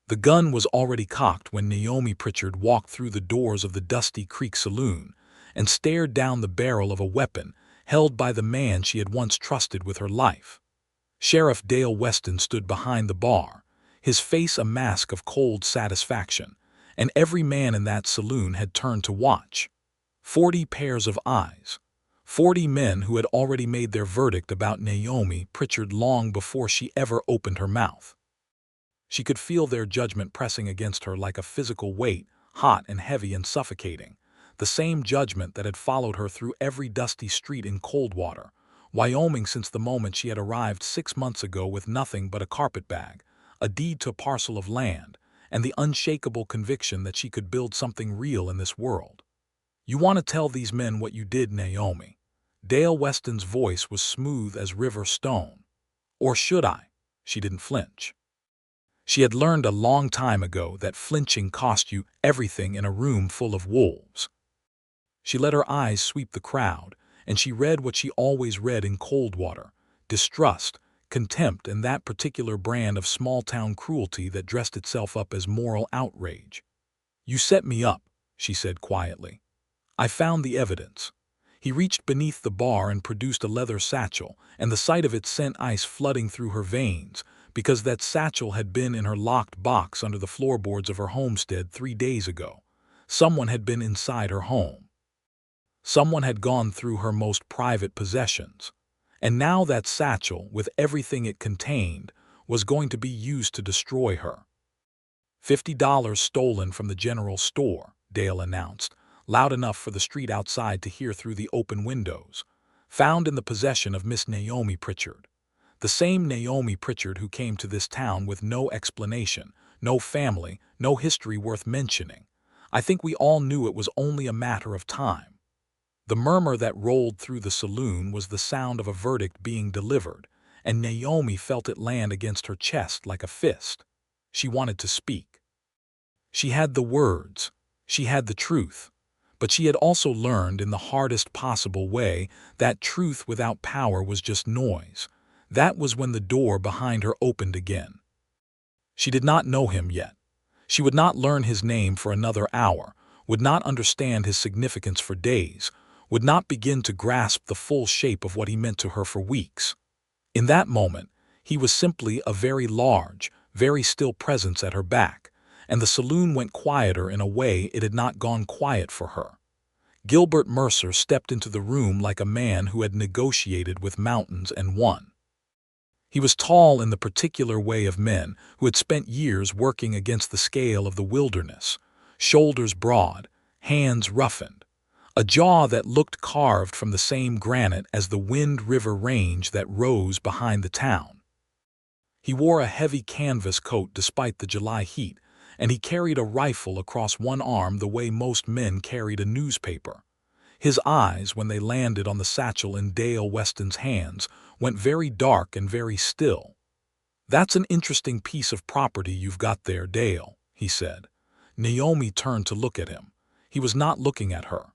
The gun was already cocked when Naomi Pritchard walked through the doors of the Dusty Creek Saloon and stared down the barrel of a weapon held by the man she had once trusted with her life. Sheriff Dale Weston stood behind the bar, his face a mask of cold satisfaction, and every man in that saloon had turned to watch. 40 pairs of eyes. 40 men who had already made their verdict about Naomi Pritchard long before she ever opened her mouth. She could feel their judgment pressing against her like a physical weight, hot and heavy and suffocating, the same judgment that had followed her through every dusty street in Coldwater, Wyoming, since the moment she had arrived 6 months ago with nothing but a carpetbag, a deed to a parcel of land, and the unshakable conviction that she could build something real in this world. "You want to tell these men what you did, Naomi?" Dale Weston's voice was smooth as river stone. "Or should I?" She didn't flinch. She had learned a long time ago that flinching cost you everything in a room full of wolves. She let her eyes sweep the crowd, and she read what she always read in Coldwater: distrust, contempt, and that particular brand of small-town cruelty that dressed itself up as moral outrage. "You set me up," she said quietly. "I found the evidence." He reached beneath the bar and produced a leather satchel, and the sight of it sent ice flooding through her veins, because that satchel had been in her locked box under the floorboards of her homestead 3 days ago. Someone had been inside her home. Someone had gone through her most private possessions. And now that satchel, with everything it contained, was going to be used to destroy her. $50 stolen from the general store, Dale announced, loud enough for the street outside to hear through the open windows. Found in the possession of Miss Naomi Pritchard. The same Naomi Pritchard who came to this town with no explanation, no family, no history worth mentioning. I think we all knew it was only a matter of time. The murmur that rolled through the saloon was the sound of a verdict being delivered, and Naomi felt it land against her chest like a fist. She wanted to speak. She had the words. She had the truth. But she had also learned in the hardest possible way that truth without power was just noise. That was when the door behind her opened again. She did not know him yet. She would not learn his name for another hour, would not understand his significance for days, would not begin to grasp the full shape of what he meant to her for weeks. In that moment, he was simply a very large, very still presence at her back, and the saloon went quieter in a way it had not gone quiet for her. Gilbert Mercer stepped into the room like a man who had negotiated with mountains and won. He was tall in the particular way of men who had spent years working against the scale of the wilderness, shoulders broad, hands roughened, a jaw that looked carved from the same granite as the Wind River Range that rose behind the town. He wore a heavy canvas coat despite the July heat, and he carried a rifle across one arm the way most men carried a newspaper. His eyes, when they landed on the satchel in Dale Weston's hands, went very dark and very still. "That's an interesting piece of property you've got there, Dale," he said. Naomi turned to look at him. He was not looking at her.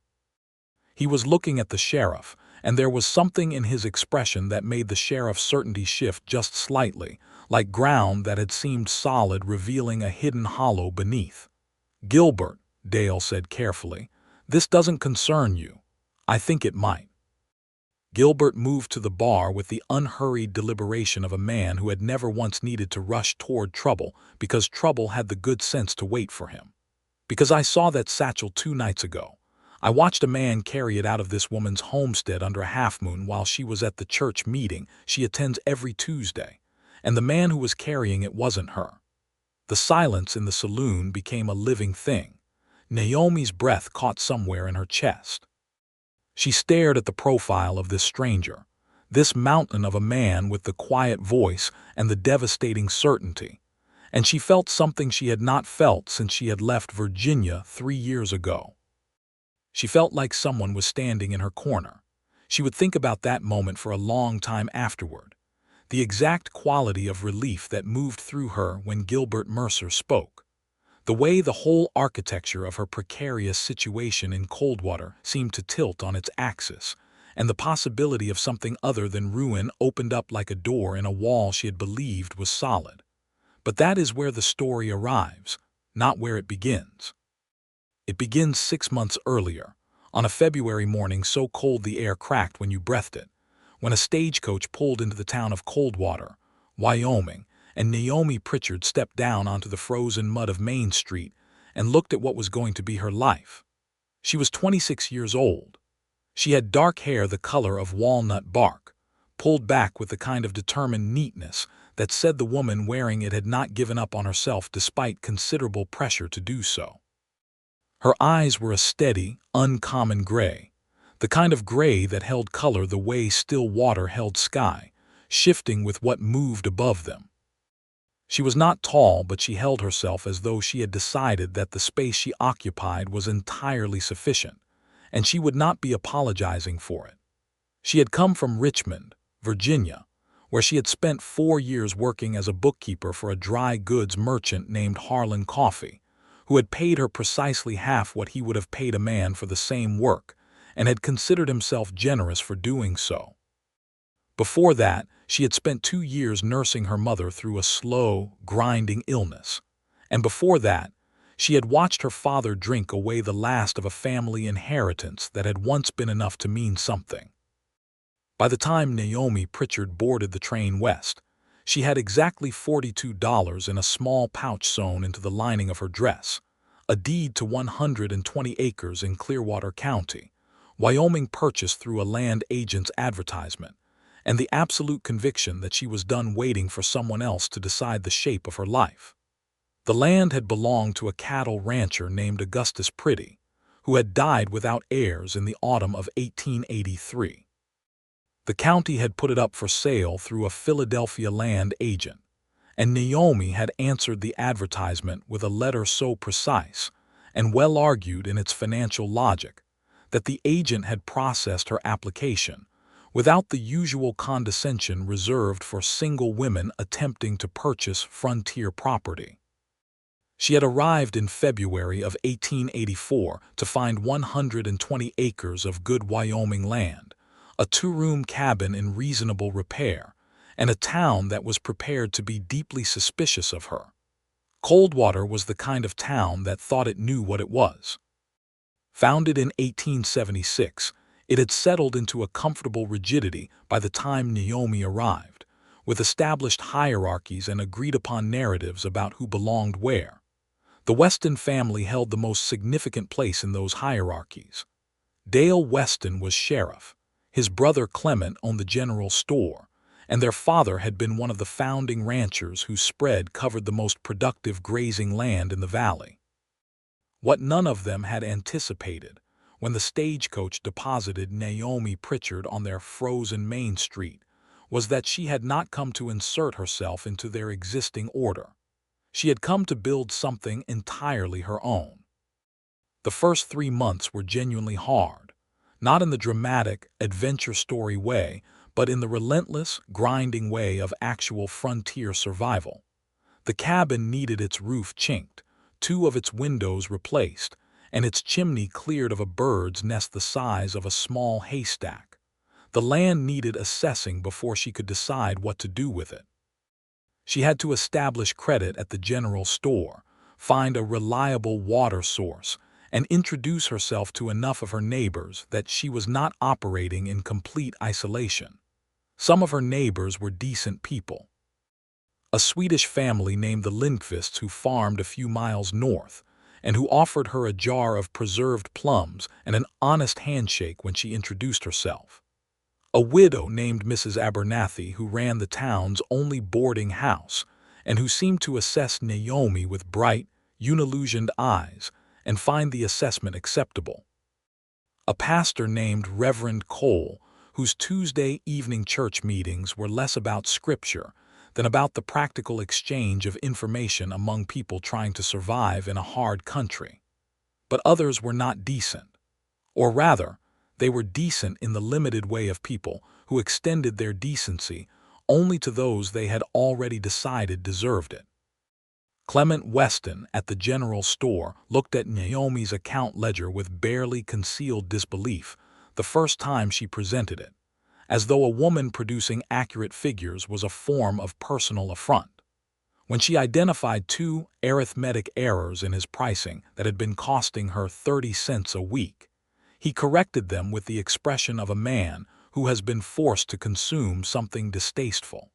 He was looking at the sheriff, and there was something in his expression that made the sheriff's certainty shift just slightly, like ground that had seemed solid revealing a hidden hollow beneath. "Gilbert," Dale said carefully, "this doesn't concern you. I think it might." Gilbert moved to the bar with the unhurried deliberation of a man who had never once needed to rush toward trouble because trouble had the good sense to wait for him. "Because I saw that satchel 2 nights ago. I watched a man carry it out of this woman's homestead under a half-moon while she was at the church meeting she attends every Tuesday, and the man who was carrying it wasn't her." The silence in the saloon became a living thing. Naomi's breath caught somewhere in her chest. She stared at the profile of this stranger, this mountain of a man with the quiet voice and the devastating certainty, and she felt something she had not felt since she had left Virginia 3 years ago. She felt like someone was standing in her corner. She would think about that moment for a long time afterward, the exact quality of relief that moved through her when Gilbert Mercer spoke. The way the whole architecture of her precarious situation in Coldwater seemed to tilt on its axis, and the possibility of something other than ruin opened up like a door in a wall she had believed was solid. But that is where the story arrives, not where it begins. It begins 6 months earlier, on a February morning so cold the air cracked when you breathed it, when a stagecoach pulled into the town of Coldwater, Wyoming, and Naomi Pritchard stepped down onto the frozen mud of Main Street and looked at what was going to be her life. She was 26 years old. She had dark hair the color of walnut bark, pulled back with the kind of determined neatness that said the woman wearing it had not given up on herself despite considerable pressure to do so. Her eyes were a steady, uncommon gray, the kind of gray that held color the way still water held sky, shifting with what moved above them. She was not tall, but she held herself as though she had decided that the space she occupied was entirely sufficient, and she would not be apologizing for it. She had come from Richmond, Virginia, where she had spent 4 years working as a bookkeeper for a dry goods merchant named Harlan Coffey, who had paid her precisely half what he would have paid a man for the same work, and had considered himself generous for doing so. Before that, she had spent 2 years nursing her mother through a slow, grinding illness, and before that, she had watched her father drink away the last of a family inheritance that had once been enough to mean something. By the time Naomi Pritchard boarded the train west, she had exactly $42 in a small pouch sewn into the lining of her dress, a deed to 120 acres in Clearwater County, Wyoming purchased through a land agent's advertisement, and the absolute conviction that she was done waiting for someone else to decide the shape of her life. The land had belonged to a cattle rancher named Augustus Priddy, who had died without heirs in the autumn of 1883. The county had put it up for sale through a Philadelphia land agent, and Naomi had answered the advertisement with a letter so precise and well argued in its financial logic that the agent had processed her application without the usual condescension reserved for single women attempting to purchase frontier property. She had arrived in February of 1884 to find 120 acres of good Wyoming land, a 2-room cabin in reasonable repair, and a town that was prepared to be deeply suspicious of her. Coldwater was the kind of town that thought it knew what it was. Founded in 1876, it had settled into a comfortable rigidity by the time Naomi arrived, with established hierarchies and agreed-upon narratives about who belonged where. The Weston family held the most significant place in those hierarchies. Dale Weston was sheriff, his brother Clement owned the general store, and their father had been one of the founding ranchers whose spread covered the most productive grazing land in the valley. What none of them had anticipated, when the stagecoach deposited Naomi Pritchard on their frozen Main Street, was that she had not come to insert herself into their existing order. She had come to build something entirely her own. The first 3 months were genuinely hard, not in the dramatic, adventure story way, but in the relentless, grinding way of actual frontier survival. The cabin needed its roof chinked, 2 of its windows replaced, and its chimney cleared of a bird's nest the size of a small haystack. The land needed assessing before she could decide what to do with it. She had to establish credit at the general store, find a reliable water source, and introduce herself to enough of her neighbors that she was not operating in complete isolation. Some of her neighbors were decent people. A Swedish family named the Lindqvists who farmed a few miles north, and who offered her a jar of preserved plums and an honest handshake when she introduced herself. A widow named Mrs. Abernathy who ran the town's only boarding house, and who seemed to assess Naomi with bright, unillusioned eyes and find the assessment acceptable. A pastor named Reverend Cole, whose Tuesday evening church meetings were less about scripture than about the practical exchange of information among people trying to survive in a hard country. But others were not decent, or rather, they were decent in the limited way of people who extended their decency only to those they had already decided deserved it. Clement Weston at the general store looked at Naomi's account ledger with barely concealed disbelief the first time she presented it, as though a woman producing accurate figures was a form of personal affront. When she identified two arithmetic errors in his pricing that had been costing her 30 cents a week, he corrected them with the expression of a man who has been forced to consume something distasteful.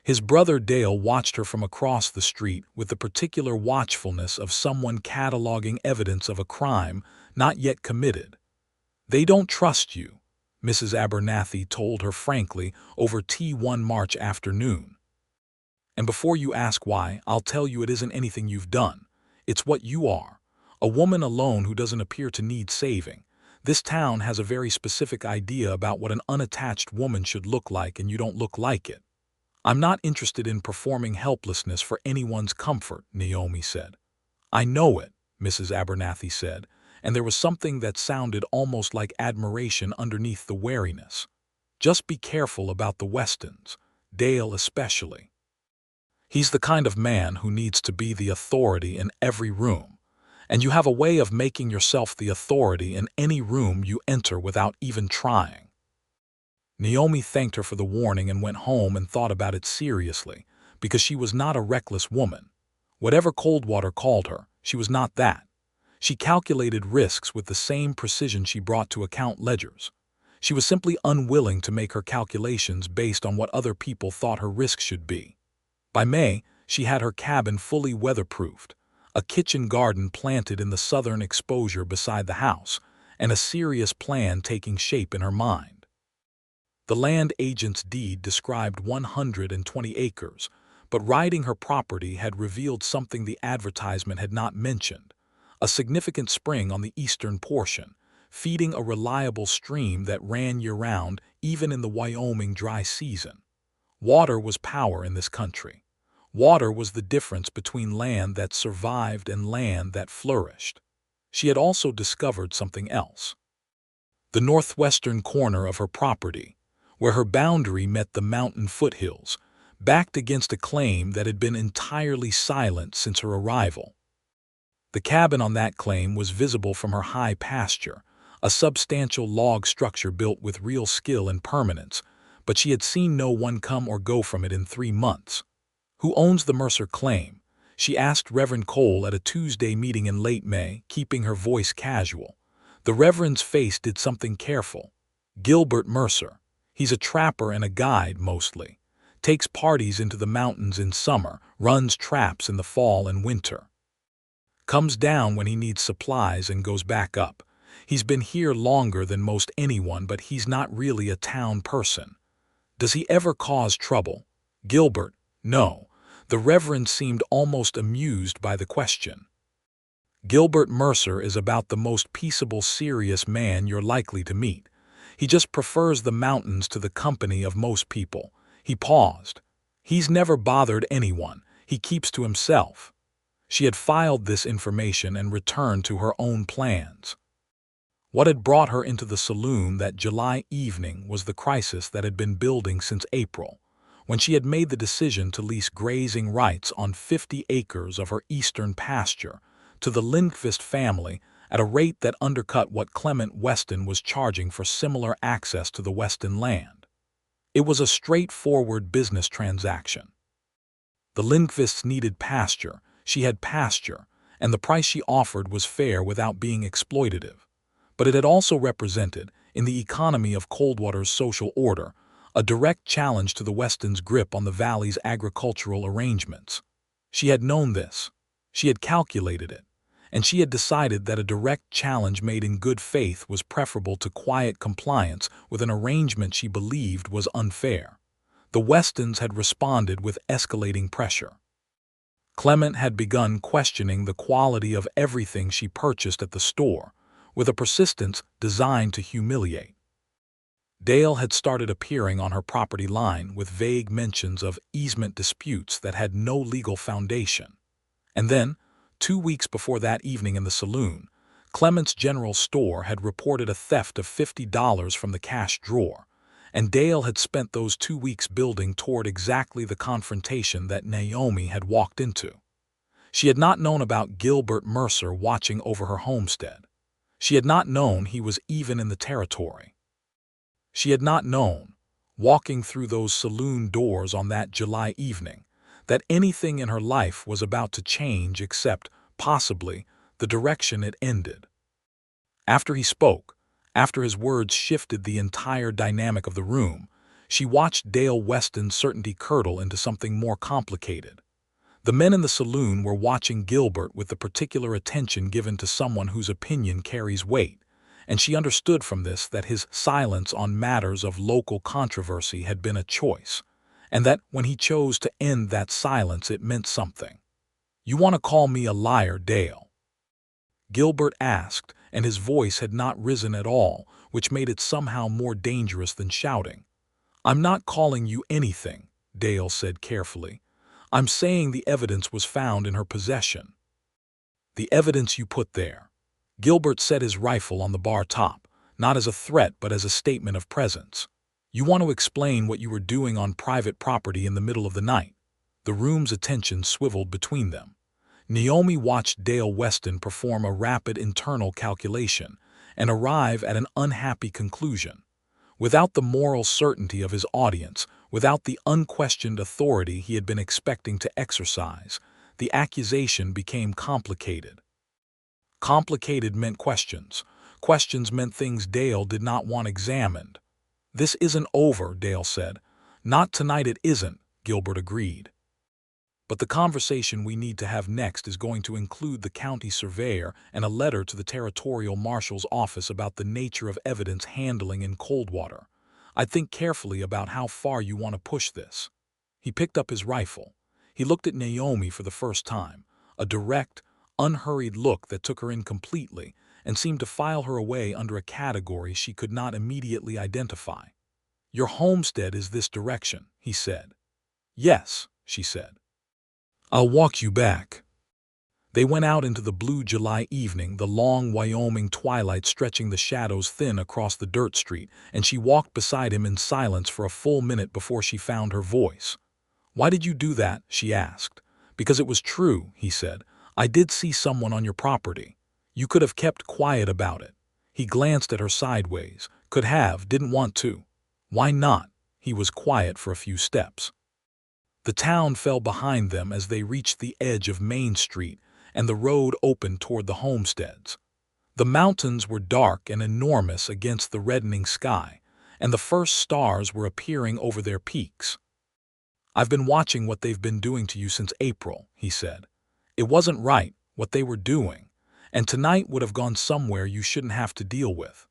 His brother Dale watched her from across the street with the particular watchfulness of someone cataloging evidence of a crime not yet committed. "They don't trust you," Mrs. Abernathy told her frankly over tea one March afternoon. "And before you ask why, I'll tell you it isn't anything you've done. It's what you are. A woman alone who doesn't appear to need saving. This town has a very specific idea about what an unattached woman should look like, and you don't look like it." "I'm not interested in performing helplessness for anyone's comfort," Naomi said. "I know it," Mrs. Abernathy said, and there was something that sounded almost like admiration underneath the wariness. "Just be careful about the Westons, Dale especially. He's the kind of man who needs to be the authority in every room, and you have a way of making yourself the authority in any room you enter without even trying." Naomi thanked her for the warning and went home and thought about it seriously, because she was not a reckless woman. Whatever Coldwater called her, she was not that. She calculated risks with the same precision she brought to account ledgers. She was simply unwilling to make her calculations based on what other people thought her risks should be. By May, she had her cabin fully weatherproofed, a kitchen garden planted in the southern exposure beside the house, and a serious plan taking shape in her mind. The land agent's deed described 120 acres, but riding her property had revealed something the advertisement had not mentioned: a significant spring on the eastern portion, feeding a reliable stream that ran year-round even in the Wyoming dry season. Water was power in this country. Water was the difference between land that survived and land that flourished. She had also discovered something else. The northwestern corner of her property, where her boundary met the mountain foothills, backed against a claim that had been entirely silent since her arrival. The cabin on that claim was visible from her high pasture, a substantial log structure built with real skill and permanence, but she had seen no one come or go from it in 3 months. "Who owns the Mercer claim?" she asked Reverend Cole at a Tuesday meeting in late May, keeping her voice casual. The Reverend's face did something careful. "Gilbert Mercer. He's a trapper and a guide mostly. Takes parties into the mountains in summer, runs traps in the fall and winter. Comes down when he needs supplies and goes back up. He's been here longer than most anyone, but he's not really a town person." "Does he ever cause trouble?" "Gilbert? No." The Reverend seemed almost amused by the question. "Gilbert Mercer is about the most peaceable, serious man you're likely to meet. He just prefers the mountains to the company of most people." He paused. "He's never bothered anyone. He keeps to himself." She had filed this information and returned to her own plans. What had brought her into the saloon that July evening was the crisis that had been building since April, when she had made the decision to lease grazing rights on 50 acres of her eastern pasture to the Lindqvist family at a rate that undercut what Clement Weston was charging for similar access to the Weston land. It was a straightforward business transaction. The Lindqvists needed pasture, she had pasture, and the price she offered was fair without being exploitative. But it had also represented, in the economy of Coldwater's social order, a direct challenge to the Westons' grip on the valley's agricultural arrangements. She had known this. She had calculated it. And she had decided that a direct challenge made in good faith was preferable to quiet compliance with an arrangement she believed was unfair. The Westons had responded with escalating pressure. Clement had begun questioning the quality of everything she purchased at the store, with a persistence designed to humiliate. Dale had started appearing on her property line with vague mentions of easement disputes that had no legal foundation. And then, 2 weeks before that evening in the saloon, Clement's general store had reported a theft of $50 from the cash drawer, and Dale had spent those 2 weeks building toward exactly the confrontation that Naomi had walked into. She had not known about Gilbert Mercer watching over her homestead. She had not known he was even in the territory. She had not known, walking through those saloon doors on that July evening, that anything in her life was about to change except, possibly, the direction it ended. After he spoke, after his words shifted the entire dynamic of the room, she watched Dale Weston's certainty curdle into something more complicated. The men in the saloon were watching Gilbert with the particular attention given to someone whose opinion carries weight, and she understood from this that his silence on matters of local controversy had been a choice, and that when he chose to end that silence it meant something. "You want to call me a liar, Dale?" Gilbert asked, and his voice had not risen at all, which made it somehow more dangerous than shouting. "I'm not calling you anything," Dale said carefully. "I'm saying the evidence was found in her possession." "The evidence you put there." Gilbert set his rifle on the bar top, not as a threat but as a statement of presence. "You want to explain what you were doing on private property in the middle of the night?" The room's attention swiveled between them. Naomi watched Dale Weston perform a rapid internal calculation and arrive at an unhappy conclusion. Without the moral certainty of his audience, without the unquestioned authority he had been expecting to exercise, the accusation became complicated. Complicated meant questions. Questions meant things Dale did not want examined. "This isn't over," Dale said. "Not tonight it isn't," Gilbert agreed. "But the conversation we need to have next is going to include the county surveyor and a letter to the territorial marshal's office about the nature of evidence handling in Coldwater. I'd think carefully about how far you want to push this." He picked up his rifle. He looked at Naomi for the first time, a direct, unhurried look that took her in completely and seemed to file her away under a category she could not immediately identify. "Your homestead is this direction," he said. "Yes," she said. "I'll walk you back." They went out into the blue July evening, the long Wyoming twilight stretching the shadows thin across the dirt street, and she walked beside him in silence for a full minute before she found her voice. "Why did you do that?" she asked. "Because it was true," he said. "I did see someone on your property. You could have kept quiet about it." He glanced at her sideways. "Could have, didn't want to." "Why not?" He was quiet for a few steps. The town fell behind them as they reached the edge of Main Street, and the road opened toward the homesteads. The mountains were dark and enormous against the reddening sky, and the first stars were appearing over their peaks. "I've been watching what they've been doing to you since April," he said. "It wasn't right, what they were doing, and tonight would have gone somewhere you shouldn't have to deal with."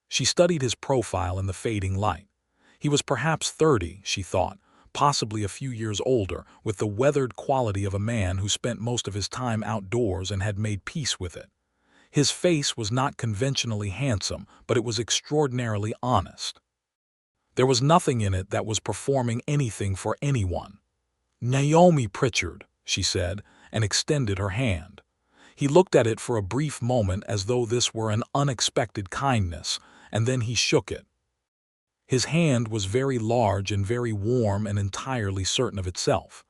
She studied his profile in the fading light. He was perhaps 30, she thought, possibly a few years older, with the weathered quality of a man who spent most of his time outdoors and had made peace with it. His face was not conventionally handsome, but it was extraordinarily honest. There was nothing in it that was performing anything for anyone. "Naomi Pritchard," she said, and extended her hand. He looked at it for a brief moment as though this were an unexpected kindness, and then he shook it. His hand was very large and very warm and entirely certain of itself.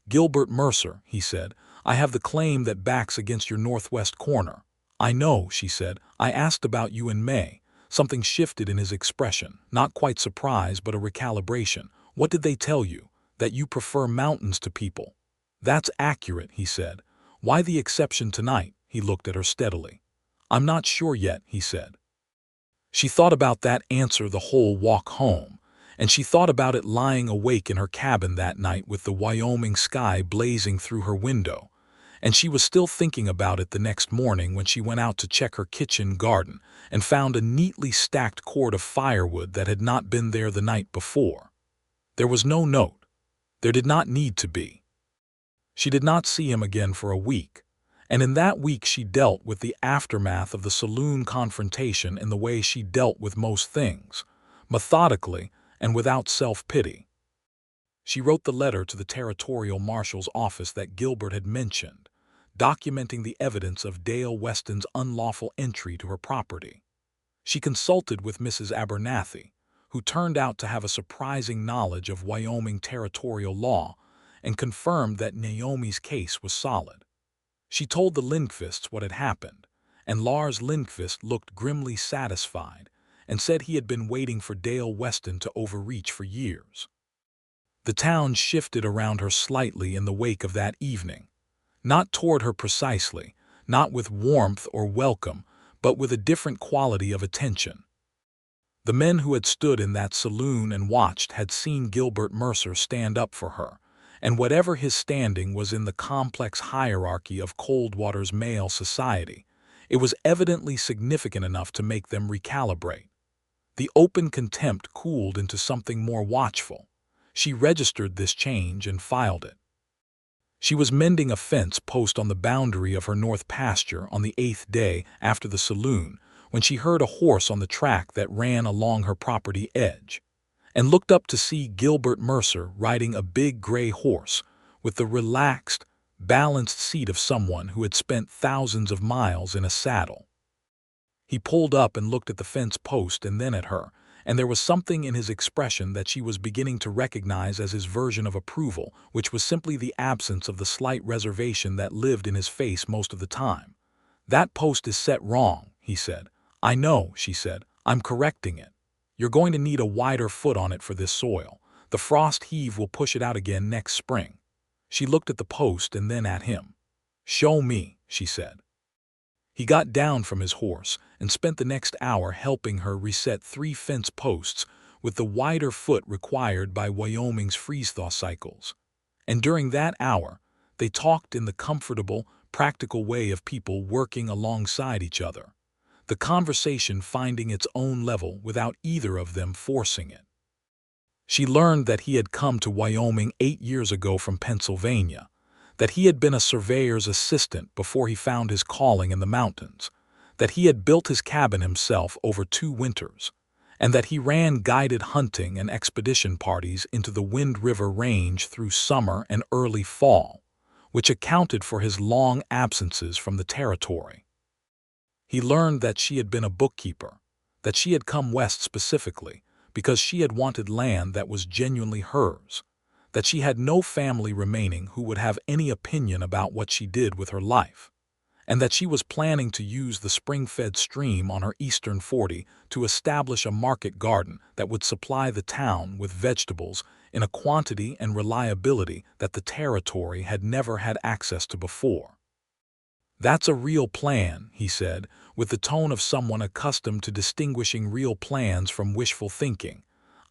"Gilbert Mercer," he said, "I have the claim that backs against your northwest corner." "I know," she said. "I asked about you in May." Something shifted in his expression, not quite surprise but a recalibration. "What did they tell you? That you prefer mountains to people?" "That's accurate," he said. "Why the exception tonight?" He looked at her steadily. "I'm not sure yet," he said. She thought about that answer the whole walk home, and she thought about it lying awake in her cabin that night with the Wyoming sky blazing through her window, and she was still thinking about it the next morning when she went out to check her kitchen garden and found a neatly stacked cord of firewood that had not been there the night before. There was no note. There did not need to be. She did not see him again for a week, and in that week she dealt with the aftermath of the saloon confrontation in the way she dealt with most things, methodically and without self-pity. She wrote the letter to the territorial marshal's office that Gilbert had mentioned, documenting the evidence of Dale Weston's unlawful entry to her property. She consulted with Mrs. Abernathy, who turned out to have a surprising knowledge of Wyoming territorial law, and confirmed that Naomi's case was solid. She told the Lindqvists what had happened, and Lars Lindqvist looked grimly satisfied and said he had been waiting for Dale Weston to overreach for years. The town shifted around her slightly in the wake of that evening. Not toward her precisely, not with warmth or welcome, but with a different quality of attention. The men who had stood in that saloon and watched had seen Gilbert Mercer stand up for her, and whatever his standing was in the complex hierarchy of Coldwater's male society, it was evidently significant enough to make them recalibrate. The open contempt cooled into something more watchful. She registered this change and filed it. She was mending a fence post on the boundary of her north pasture on the 8th day after the saloon when she heard a horse on the track that ran along her property edge, and looked up to see Gilbert Mercer riding a big gray horse with the relaxed, balanced seat of someone who had spent thousands of miles in a saddle. He pulled up and looked at the fence post and then at her, and there was something in his expression that she was beginning to recognize as his version of approval, which was simply the absence of the slight reservation that lived in his face most of the time. "That post is set wrong," he said. "I know," she said. "I'm correcting it. You're going to need a wider foot on it for this soil. The frost heave will push it out again next spring." She looked at the post and then at him. "Show me," she said. He got down from his horse and spent the next hour helping her reset 3 fence posts with the wider foot required by Wyoming's freeze-thaw cycles. And during that hour, they talked in the comfortable, practical way of people working alongside each other, the conversation finding its own level without either of them forcing it. She learned that he had come to Wyoming 8 years ago from Pennsylvania, that he had been a surveyor's assistant before he found his calling in the mountains, that he had built his cabin himself over 2 winters, and that he ran guided hunting and expedition parties into the Wind River Range through summer and early fall, which accounted for his long absences from the territory. He learned that she had been a bookkeeper, that she had come west specifically because she had wanted land that was genuinely hers, that she had no family remaining who would have any opinion about what she did with her life, and that she was planning to use the spring-fed stream on her eastern 40 to establish a market garden that would supply the town with vegetables in a quantity and reliability that the territory had never had access to before. "That's a real plan," he said, with the tone of someone accustomed to distinguishing real plans from wishful thinking.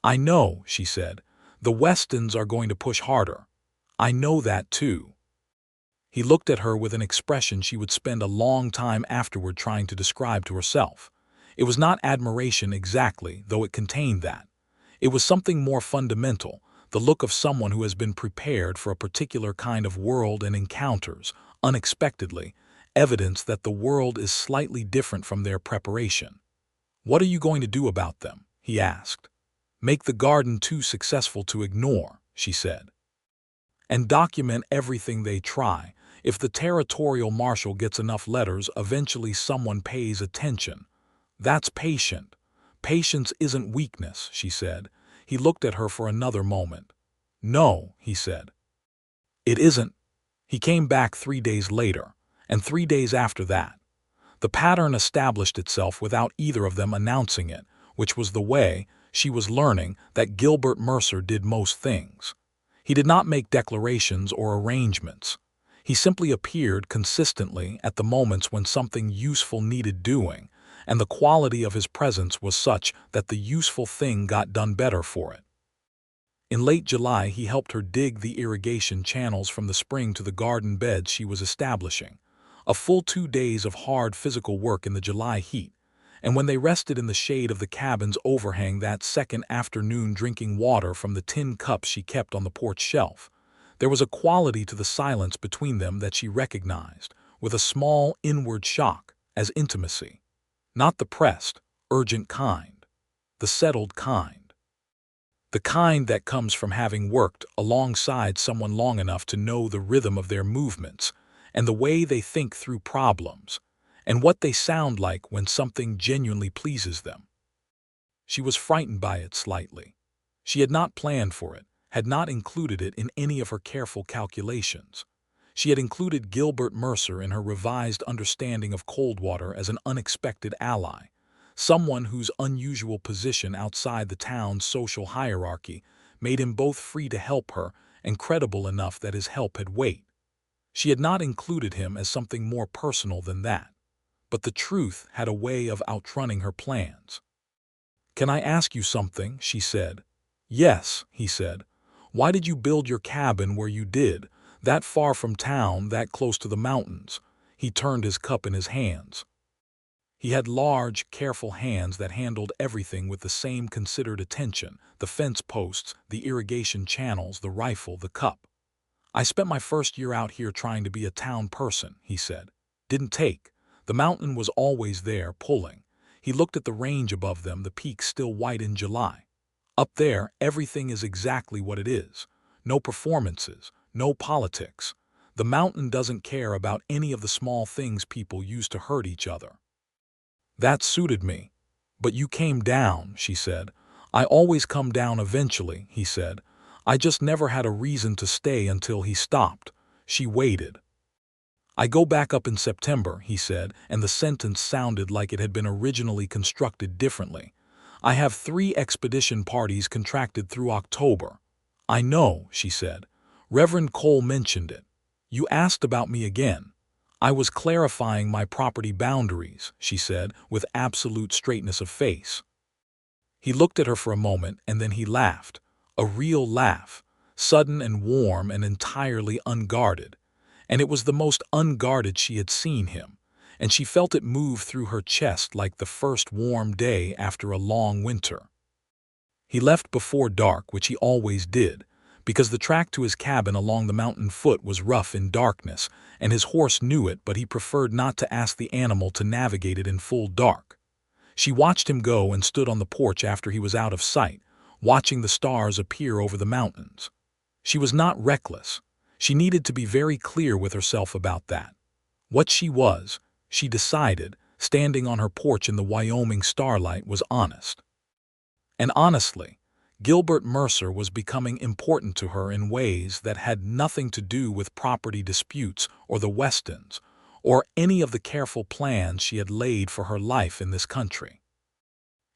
"I know," she said. "The Westons are going to push harder. I know that too." He looked at her with an expression she would spend a long time afterward trying to describe to herself. It was not admiration exactly, though it contained that. It was something more fundamental, the look of someone who has been prepared for a particular kind of world and encounters, unexpectedly, evidence that the world is slightly different from their preparation. "What are you going to do about them?" he asked. "Make the garden too successful to ignore," she said. "And document everything they try. If the territorial marshal gets enough letters, eventually someone pays attention. That's patient. Patience isn't weakness," she said. He looked at her for another moment. "No," he said. "It isn't." He came back 3 days later, and 3 days after that. The pattern established itself without either of them announcing it, which was the way, she was learning, that Gilbert Mercer did most things. He did not make declarations or arrangements. He simply appeared consistently at the moments when something useful needed doing, and the quality of his presence was such that the useful thing got done better for it. In late July, he helped her dig the irrigation channels from the spring to the garden beds she was establishing. A full 2 days of hard physical work in the July heat, and when they rested in the shade of the cabin's overhang that second afternoon drinking water from the tin cups she kept on the porch shelf, there was a quality to the silence between them that she recognized, with a small inward shock, as intimacy. Not the pressed, urgent kind. The settled kind. The kind that comes from having worked alongside someone long enough to know the rhythm of their movements, and the way they think through problems, and what they sound like when something genuinely pleases them. She was frightened by it slightly. She had not planned for it, had not included it in any of her careful calculations. She had included Gilbert Mercer in her revised understanding of Coldwater as an unexpected ally, someone whose unusual position outside the town's social hierarchy made him both free to help her and credible enough that his help had weight. She had not included him as something more personal than that, but the truth had a way of outrunning her plans. "Can I ask you something?" she said. "Yes," he said. "Why did you build your cabin where you did, that far from town, that close to the mountains?" He turned his cup in his hands. He had large, careful hands that handled everything with the same considered attention: the fence posts, the irrigation channels, the rifle, the cup. "I spent my first year out here trying to be a town person," he said. "Didn't take. The mountain was always there, pulling." He looked at the range above them, the peaks still white in July. "Up there, everything is exactly what it is. No performances, no politics. The mountain doesn't care about any of the small things people use to hurt each other." That suited me. "But you came down," she said. "I always come down eventually," he said. "I just never had a reason to stay until he stopped." She waited. "I go back up in September," he said, and the sentence sounded like it had been originally constructed differently. "I have 3 expedition parties contracted through October." "I know," she said. "Reverend Cole mentioned it. You asked about me again." "I was clarifying my property boundaries," she said, with absolute straightness of face. He looked at her for a moment, and then he laughed. A real laugh, sudden and warm and entirely unguarded. And it was the most unguarded she had seen him, and she felt it move through her chest like the first warm day after a long winter. He left before dark, which he always did, because the track to his cabin along the mountain foot was rough in darkness, and his horse knew it, but he preferred not to ask the animal to navigate it in full dark. She watched him go and stood on the porch after he was out of sight, watching the stars appear over the mountains. She was not reckless. She needed to be very clear with herself about that. What she was, she decided, standing on her porch in the Wyoming starlight, was honest. And honestly, Gilbert Mercer was becoming important to her in ways that had nothing to do with property disputes or the Westons, or any of the careful plans she had laid for her life in this country.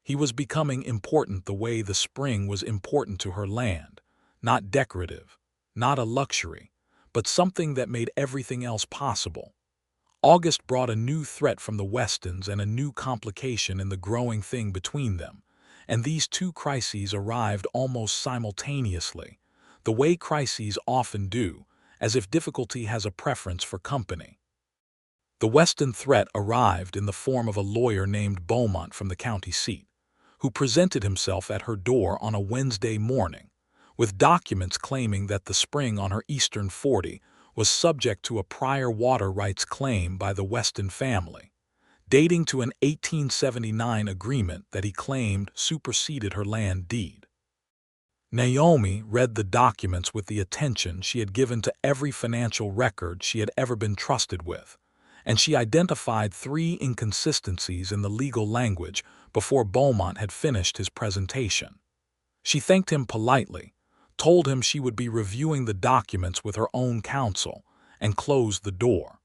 He was becoming important the way the spring was important to her land, not decorative, not a luxury, but something that made everything else possible. August brought a new threat from the Westons and a new complication in the growing thing between them, and these 2 crises arrived almost simultaneously, the way crises often do, as if difficulty has a preference for company. The Weston threat arrived in the form of a lawyer named Beaumont from the county seat, who presented himself at her door on a Wednesday morning, with documents claiming that the spring on her eastern 40 was subject to a prior water rights claim by the Weston family, dating to an 1879 agreement that he claimed superseded her land deed. Naomi read the documents with the attention she had given to every financial record she had ever been trusted with, and she identified 3 inconsistencies in the legal language before Beaumont had finished his presentation. She thanked him politely, told him she would be reviewing the documents with her own counsel, and closed the door.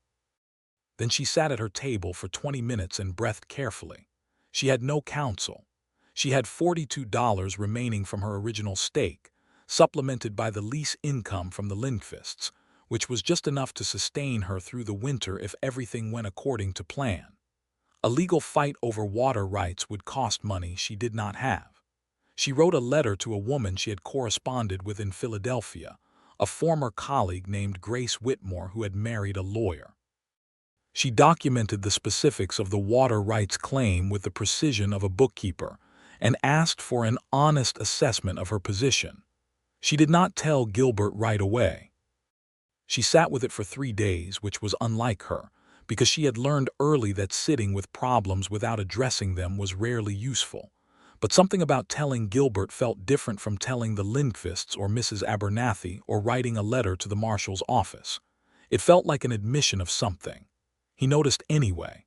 Then she sat at her table for 20 minutes and breathed carefully. She had no counsel. She had $42 remaining from her original stake, supplemented by the lease income from the Lindqvists, which was just enough to sustain her through the winter if everything went according to plan. A legal fight over water rights would cost money she did not have. She wrote a letter to a woman she had corresponded with in Philadelphia, a former colleague named Grace Whitmore who had married a lawyer. She documented the specifics of the water rights claim with the precision of a bookkeeper and asked for an honest assessment of her position. She did not tell Gilbert right away. She sat with it for 3 days, which was unlike her, because she had learned early that sitting with problems without addressing them was rarely useful. But something about telling Gilbert felt different from telling the Lindqvists or Mrs. Abernathy or writing a letter to the marshal's office. It felt like an admission of something. He noticed anyway.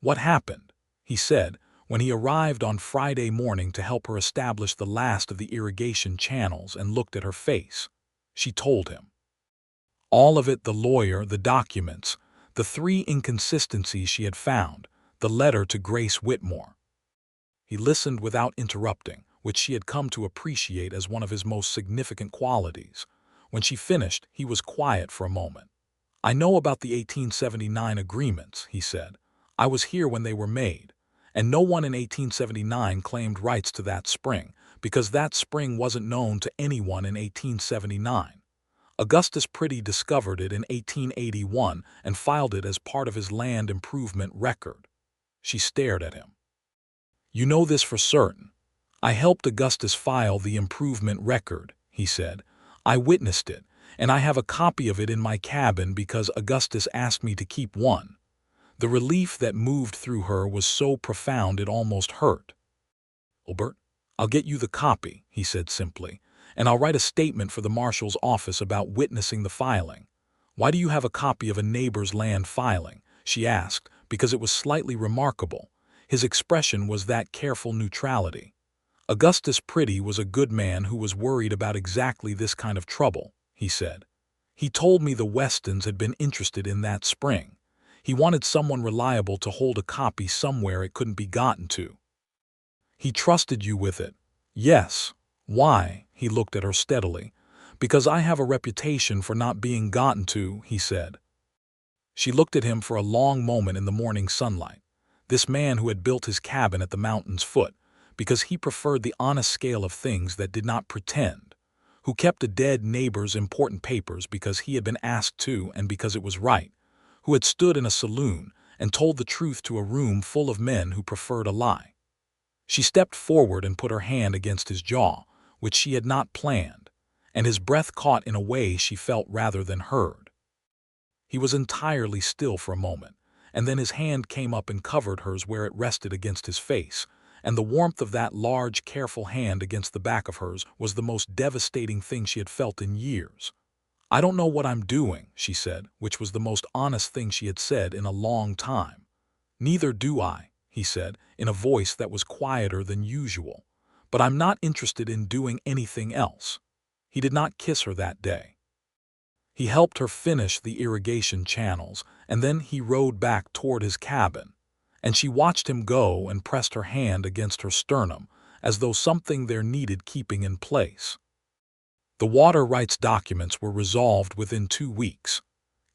"What happened?" he said, when he arrived on Friday morning to help her establish the last of the irrigation channels and looked at her face. She told him. All of it: the lawyer, the documents, the 3 inconsistencies she had found, the letter to Grace Whitmore. He listened without interrupting, which she had come to appreciate as one of his most significant qualities. When she finished, he was quiet for a moment. "I know about the 1879 agreements," he said. "I was here when they were made, and no one in 1879 claimed rights to that spring, because that spring wasn't known to anyone in 1879. Augustus Pritchard discovered it in 1881 and filed it as part of his land improvement record." She stared at him. "You know this for certain?" "I helped Augustus file the improvement record," he said. "I witnessed it, and I have a copy of it in my cabin because Augustus asked me to keep one." The relief that moved through her was so profound it almost hurt. "Gilbert, I'll get you the copy," he said simply, "and I'll write a statement for the marshal's office about witnessing the filing." "Why do you have a copy of a neighbor's land filing?" she asked, because it was slightly remarkable. His expression was that careful neutrality. "Augustus Pritchard was a good man who was worried about exactly this kind of trouble," he said. "He told me the Westons had been interested in that spring. He wanted someone reliable to hold a copy somewhere it couldn't be gotten to." "He trusted you with it?" "Yes." "Why?" He looked at her steadily. "Because I have a reputation for not being gotten to," he said. She looked at him for a long moment in the morning sunlight. This man who had built his cabin at the mountain's foot, because he preferred the honest scale of things that did not pretend, who kept a dead neighbor's important papers because he had been asked to and because it was right, who had stood in a saloon and told the truth to a room full of men who preferred a lie. She stepped forward and put her hand against his jaw, which she had not planned, and his breath caught in a way she felt rather than heard. He was entirely still for a moment, and then his hand came up and covered hers where it rested against his face, and the warmth of that large, careful hand against the back of hers was the most devastating thing she had felt in years. "I don't know what I'm doing," she said, which was the most honest thing she had said in a long time. "Neither do I," he said, in a voice that was quieter than usual. "But I'm not interested in doing anything else." He did not kiss her that day. He helped her finish the irrigation channels, and then he rode back toward his cabin, and she watched him go and pressed her hand against her sternum, as though something there needed keeping in place. The water rights documents were resolved within 2 weeks.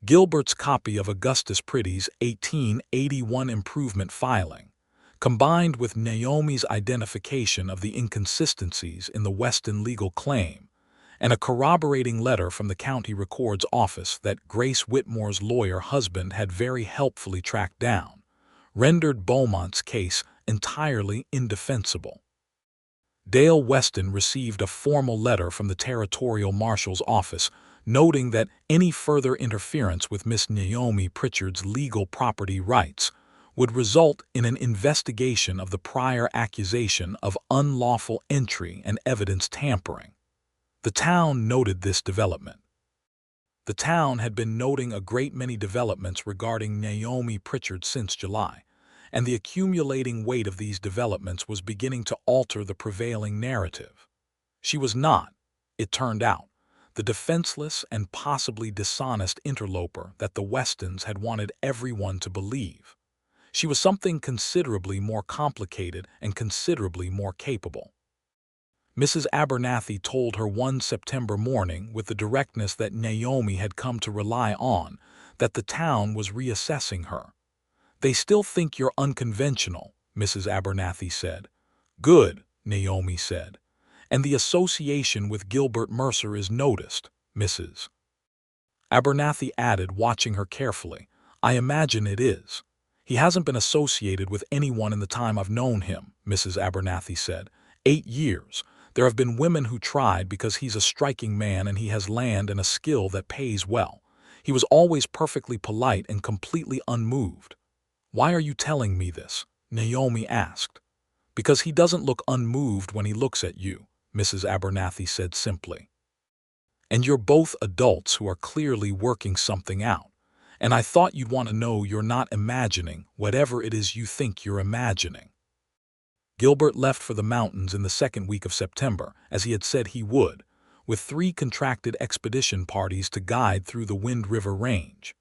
Gilbert's copy of Augustus Pritchard's 1881 improvement filing, combined with Naomi's identification of the inconsistencies in the Weston legal claim, and a corroborating letter from the county record's office that Grace Whitmore's lawyer husband had very helpfully tracked down, rendered Beaumont's case entirely indefensible. Dale Weston received a formal letter from the territorial marshal's office noting that any further interference with Miss Naomi Pritchard's legal property rights would result in an investigation of the prior accusation of unlawful entry and evidence tampering. The town noted this development. The town had been noting a great many developments regarding Naomi Pritchard since July, and the accumulating weight of these developments was beginning to alter the prevailing narrative. She was not, it turned out, the defenseless and possibly dishonest interloper that the Westons had wanted everyone to believe. She was something considerably more complicated and considerably more capable. Mrs. Abernathy told her one September morning with the directness that Naomi had come to rely on that the town was reassessing her. "They still think you're unconventional," Mrs. Abernathy said. "Good," Naomi said. "And the association with Gilbert Mercer is noticed," Mrs. Abernathy added, watching her carefully. "I imagine it is." "He hasn't been associated with anyone in the time I've known him," Mrs. Abernathy said. 8 years. There have been women who tried because he's a striking man and he has land and a skill that pays well. He was always perfectly polite and completely unmoved." "Why are you telling me this?" Naomi asked. "Because he doesn't look unmoved when he looks at you," Mrs. Abernathy said simply. "And you're both adults who are clearly working something out. And I thought you'd want to know you're not imagining whatever it is you think you're imagining." Gilbert left for the mountains in the 2nd week of September, as he had said he would, with 3 contracted expedition parties to guide through the Wind River Range.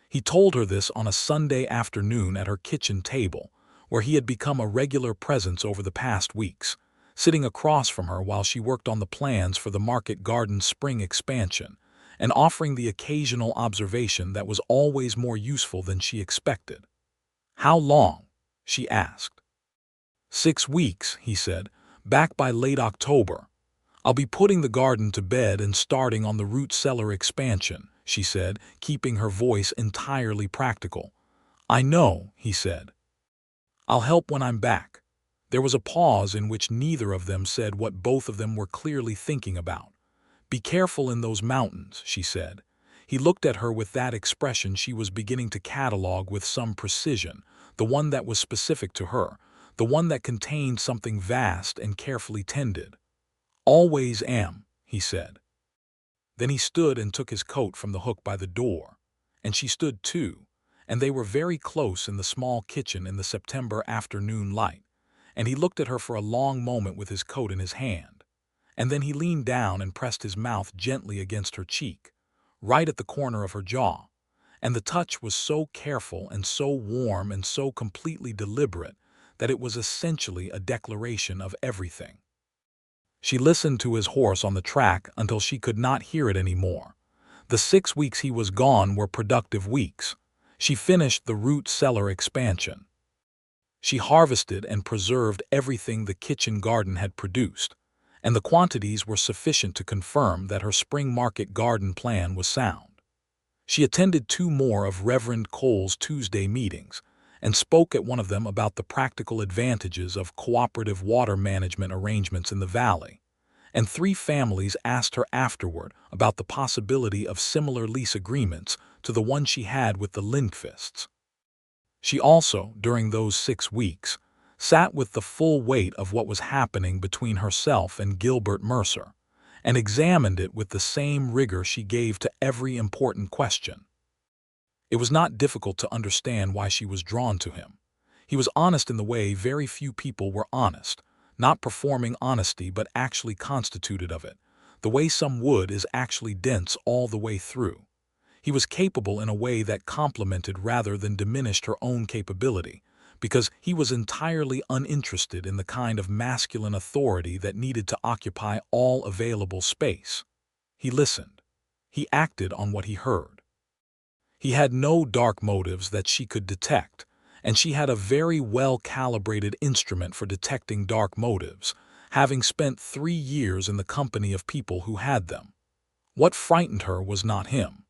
He told her this on a Sunday afternoon at her kitchen table, where he had become a regular presence over the past weeks, sitting across from her while she worked on the plans for the market garden's spring expansion, and offering the occasional observation that was always more useful than she expected. "How long?" she asked. "6 weeks," he said, "back by late October. I'll be putting the garden to bed and starting on the root cellar expansion," she said, keeping her voice entirely practical. "I know," he said. "I'll help when I'm back." There was a pause in which neither of them said what both of them were clearly thinking about. "Be careful in those mountains," she said. He looked at her with that expression she was beginning to catalog with some precision, the one that was specific to her, the one that contained something vast and carefully tended. "Always am," he said. Then he stood and took his coat from the hook by the door, and she stood too, and they were very close in the small kitchen in the September afternoon light, and he looked at her for a long moment with his coat in his hand, and then he leaned down and pressed his mouth gently against her cheek, right at the corner of her jaw, and the touch was so careful and so warm and so completely deliberate that it was essentially a declaration of everything. She listened to his horse on the track until she could not hear it anymore. The 6 weeks he was gone were productive weeks. She finished the root cellar expansion. She harvested and preserved everything the kitchen garden had produced, and the quantities were sufficient to confirm that her spring market garden plan was sound. She attended 2 more of Reverend Cole's Tuesday meetings, and spoke at one of them about the practical advantages of cooperative water management arrangements in the valley, and 3 families asked her afterward about the possibility of similar lease agreements to the one she had with the Lindqvists. She also, during those 6 weeks, sat with the full weight of what was happening between herself and Gilbert Mercer, and examined it with the same rigor she gave to every important question. It was not difficult to understand why she was drawn to him. He was honest in the way very few people were honest, not performing honesty but actually constituted of it. The way some wood is actually dense all the way through. He was capable in a way that complemented rather than diminished her own capability, because he was entirely uninterested in the kind of masculine authority that needed to occupy all available space. He listened. He acted on what he heard. He had no dark motives that she could detect, and she had a very well-calibrated instrument for detecting dark motives, having spent 3 years in the company of people who had them. What frightened her was not him.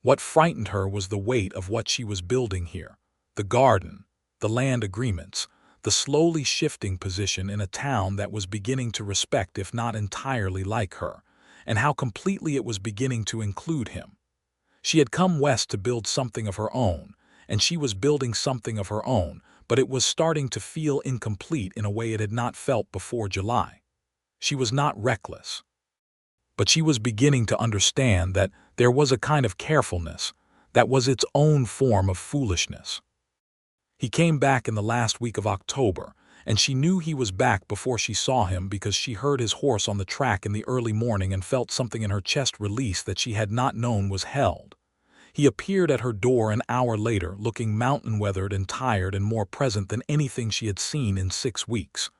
What frightened her was the weight of what she was building here, the garden, the land agreements, the slowly shifting position in a town that was beginning to respect if not entirely like her, and how completely it was beginning to include him. She had come west to build something of her own, and she was building something of her own, but it was starting to feel incomplete in a way it had not felt before July. She was not reckless, but she was beginning to understand that there was a kind of carefulness that was its own form of foolishness. He came back in the last week of October, and she knew he was back before she saw him because she heard his horse on the track in the early morning and felt something in her chest release that she had not known was held. He appeared at her door an hour later, looking mountain-weathered and tired and more present than anything she had seen in 6 weeks.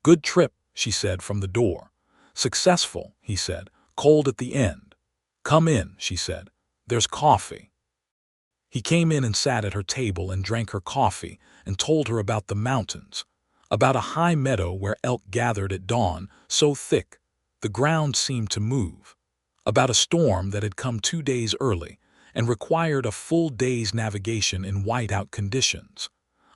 "Good trip," she said from the door. "Successful," he said. "Cold at the end." "Come in," she said. "There's coffee." He came in and sat at her table and drank her coffee and told her about the mountains, about a high meadow where elk gathered at dawn, so thick the ground seemed to move, about a storm that had come 2 days early and required a full day's navigation in whiteout conditions,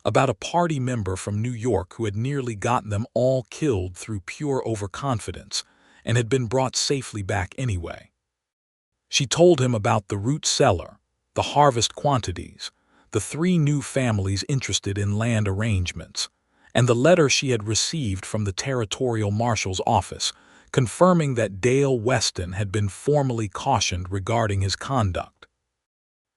about a party member from New York who had nearly gotten them all killed through pure overconfidence and had been brought safely back anyway. She told him about the root cellar, the harvest quantities, the 3 new families interested in land arrangements, and the letter she had received from the territorial marshal's office confirming that Dale Weston had been formally cautioned regarding his conduct.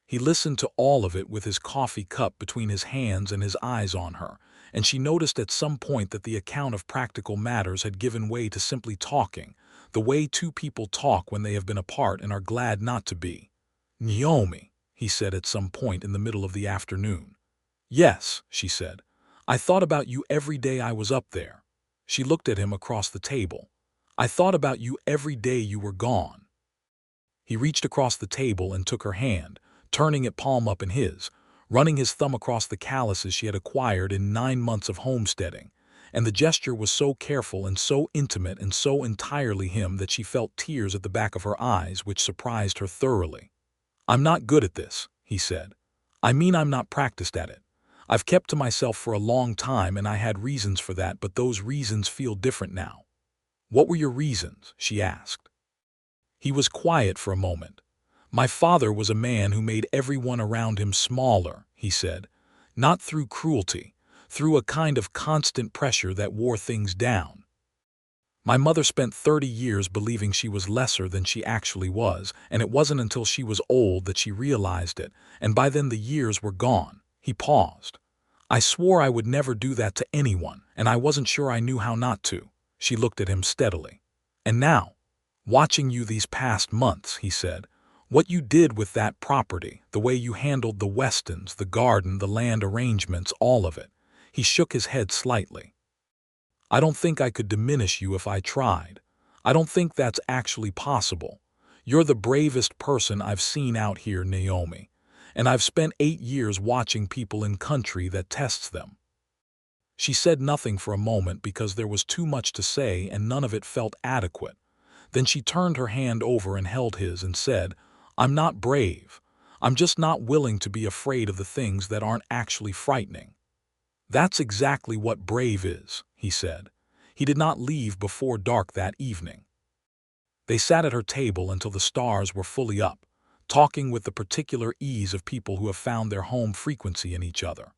He listened to all of it with his coffee cup between his hands and his eyes on her, and she noticed at some point that the account of practical matters had given way to simply talking, the way 2 people talk when they have been apart and are glad not to be. "Naomi," he said at some point in the middle of the afternoon. "Yes," she said. "I thought about you every day I was up there. She looked at him across the table. "I thought about you every day you were gone." He reached across the table and took her hand, turning it palm up in his, running his thumb across the calluses she had acquired in 9 months of homesteading, and the gesture was so careful and so intimate and so entirely him that she felt tears at the back of her eyes, which surprised her thoroughly. "I'm not good at this," he said. "I mean, I'm not practiced at it. I've kept to myself for a long time, and I had reasons for that, but those reasons feel different now." "What were your reasons?" she asked. He was quiet for a moment. "My father was a man who made everyone around him smaller," he said. "Not through cruelty, through a kind of constant pressure that wore things down. My mother spent 30 years believing she was lesser than she actually was, and it wasn't until she was old that she realized it, and by then the years were gone." He paused. "I swore I would never do that to anyone, and I wasn't sure I knew how not to." She looked at him steadily. "And now, watching you these past months," he said, "what you did with that property, the way you handled the Westons, the garden, the land arrangements, all of it." He shook his head slightly. "I don't think I could diminish you if I tried. I don't think that's actually possible. You're the bravest person I've seen out here, Naomi, and I've spent 8 years watching people in country that tests them." She said nothing for a moment because there was too much to say and none of it felt adequate. Then she turned her hand over and held his and said, "I'm not brave. I'm just not willing to be afraid of the things that aren't actually frightening." "That's exactly what brave is," he said. He did not leave before dark that evening. They sat at her table until the stars were fully up, talking with the particular ease of people who have found their home frequency in each other.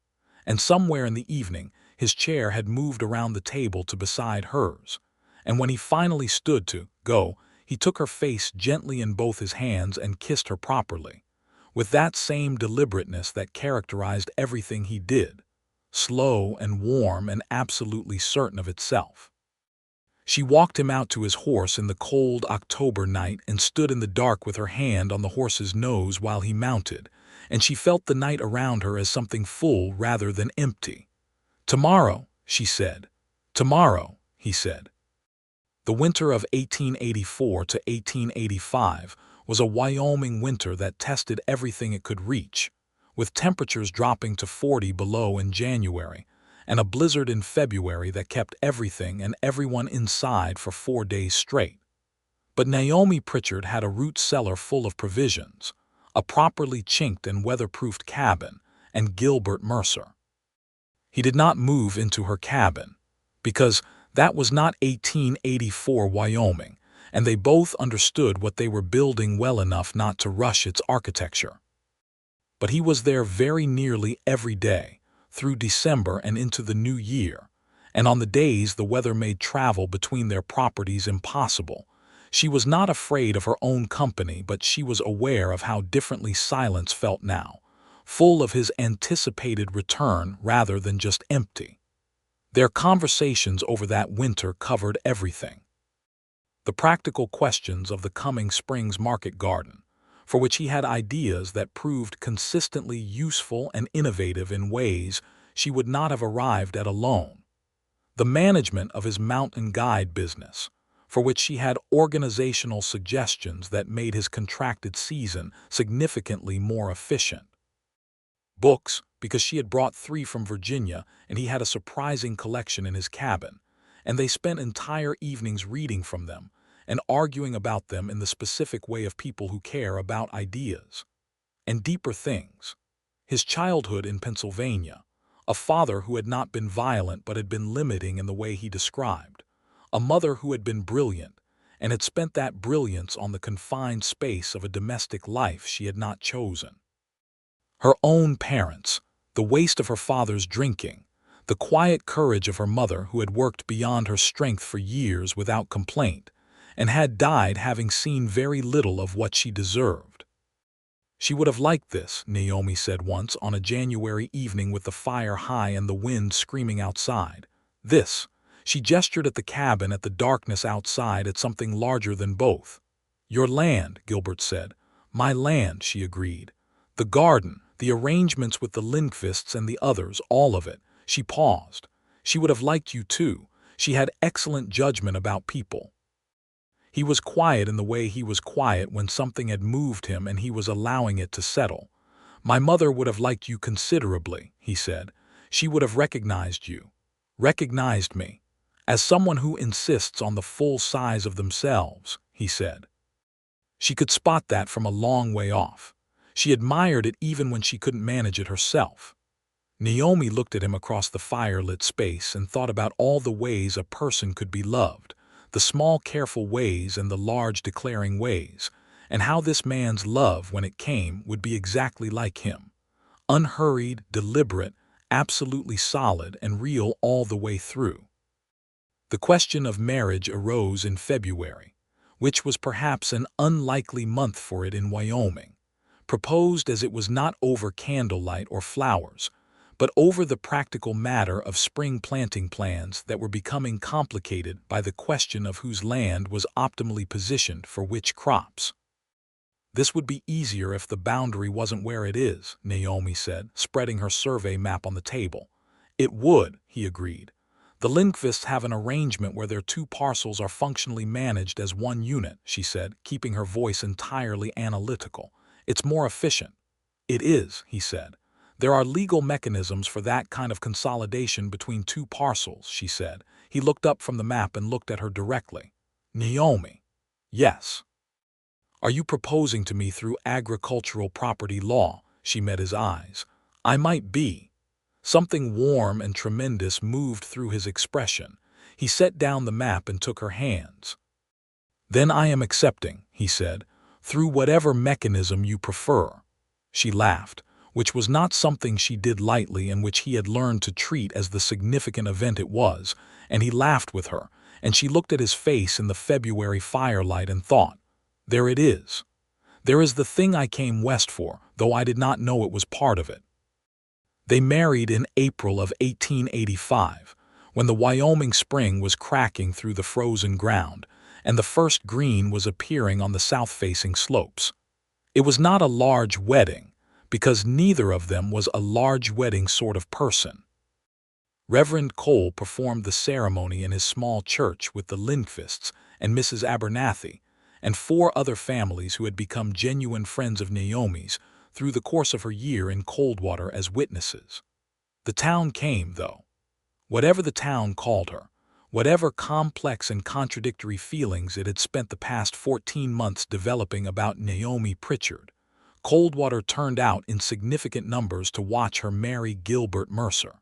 And somewhere in the evening, his chair had moved around the table to beside hers, and when he finally stood to go, he took her face gently in both his hands and kissed her properly, with that same deliberateness that characterized everything he did, slow and warm and absolutely certain of itself. She walked him out to his horse in the cold October night and stood in the dark with her hand on the horse's nose while he mounted, and she felt the night around her as something full rather than empty. "Tomorrow," she said. "Tomorrow," he said. The winter of 1884 to 1885 was a Wyoming winter that tested everything it could reach, with temperatures dropping to 40 below in January, and a blizzard in February that kept everything and everyone inside for 4 days straight. But Naomi Pritchard had a root cellar full of provisions, a properly chinked and weatherproofed cabin, and Gilbert Mercer. He did not move into her cabin, because that was not 1884 Wyoming, and they both understood what they were building well enough not to rush its architecture. But he was there very nearly every day, through December and into the new year, and on the days the weather made travel between their properties impossible. She was not afraid of her own company, but she was aware of how differently Silence felt now, full of his anticipated return rather than just empty. Their conversations over that winter covered everything. The practical questions of the coming spring's market garden, for which he had ideas that proved consistently useful and innovative in ways she would not have arrived at alone. The management of his mountain guide business, for which she had organizational suggestions that made his contracted season significantly more efficient. Books, because she had brought 3 from Virginia and he had a surprising collection in his cabin, and they spent entire evenings reading from them and arguing about them in the specific way of people who care about ideas. And deeper things. His childhood in Pennsylvania, a father who had not been violent but had been limiting in the way he described, a mother who had been brilliant and had spent that brilliance on the confined space of a domestic life she had not chosen. Her own parents, the waste of her father's drinking, the quiet courage of her mother who had worked beyond her strength for years without complaint, and had died having seen very little of what she deserved. She would have liked this, Naomi said once on a January evening with the fire high and the wind screaming outside. This, she gestured at the cabin, at the darkness outside, at something larger than both. "Your land," Gilbert said. "My land," she agreed. "The garden, the arrangements with the Lindqvists and the others, all of it." She paused. "She would have liked you too. She had excellent judgment about people. He was quiet in the way he was quiet when something had moved him and he was allowing it to settle. "My mother would have liked you considerably," he said. "She would have recognized you. Recognized me. As someone who insists on the full size of themselves," he said. She could spot that from a long way off. She admired it even when she couldn't manage it herself. Naomi looked at him across the fire-lit space and thought about all the ways a person could be loved, the small careful ways and the large declaring ways, and how this man's love, when it came, would be exactly like him. Unhurried, deliberate, absolutely solid and real all the way through. The question of marriage arose in February, which was perhaps an unlikely month for it in Wyoming, proposed as it was not over candlelight or flowers, but over the practical matter of spring planting plans that were becoming complicated by the question of whose land was optimally positioned for which crops. "This would be easier if the boundary wasn't where it is," Naomi said, spreading her survey map on the table. "It would," he agreed. "The Lindqvists have an arrangement where their two parcels are functionally managed as one unit," she said, keeping her voice entirely analytical. "It's more efficient." "It is," he said. "There are legal mechanisms for that kind of consolidation between two parcels," she said. He looked up from the map and looked at her directly. "Naomi." "Yes." "Are you proposing to me through agricultural property law?" She met his eyes. "I might be." Something warm and tremendous moved through his expression. He set down the map and took her hands. "Then I am accepting," he said, "through whatever mechanism you prefer." She laughed, which was not something she did lightly and which he had learned to treat as the significant event it was, and he laughed with her, and she looked at his face in the February firelight and thought, "There it is. There is the thing I came west for, though I did not know it was part of it." They married in April of 1885, when the Wyoming spring was cracking through the frozen ground, and the first green was appearing on the south-facing slopes. It was not a large wedding, because neither of them was a large wedding sort of person. Reverend Cole performed the ceremony in his small church with the Lindqvists and Mrs. Abernathy, and 4 other families who had become genuine friends of Naomi's through the course of her year in Coldwater as witnesses. The town came, though. Whatever the town called her, whatever complex and contradictory feelings it had spent the past 14 months developing about Naomi Pritchard, Coldwater turned out in significant numbers to watch her marry Gilbert Mercer.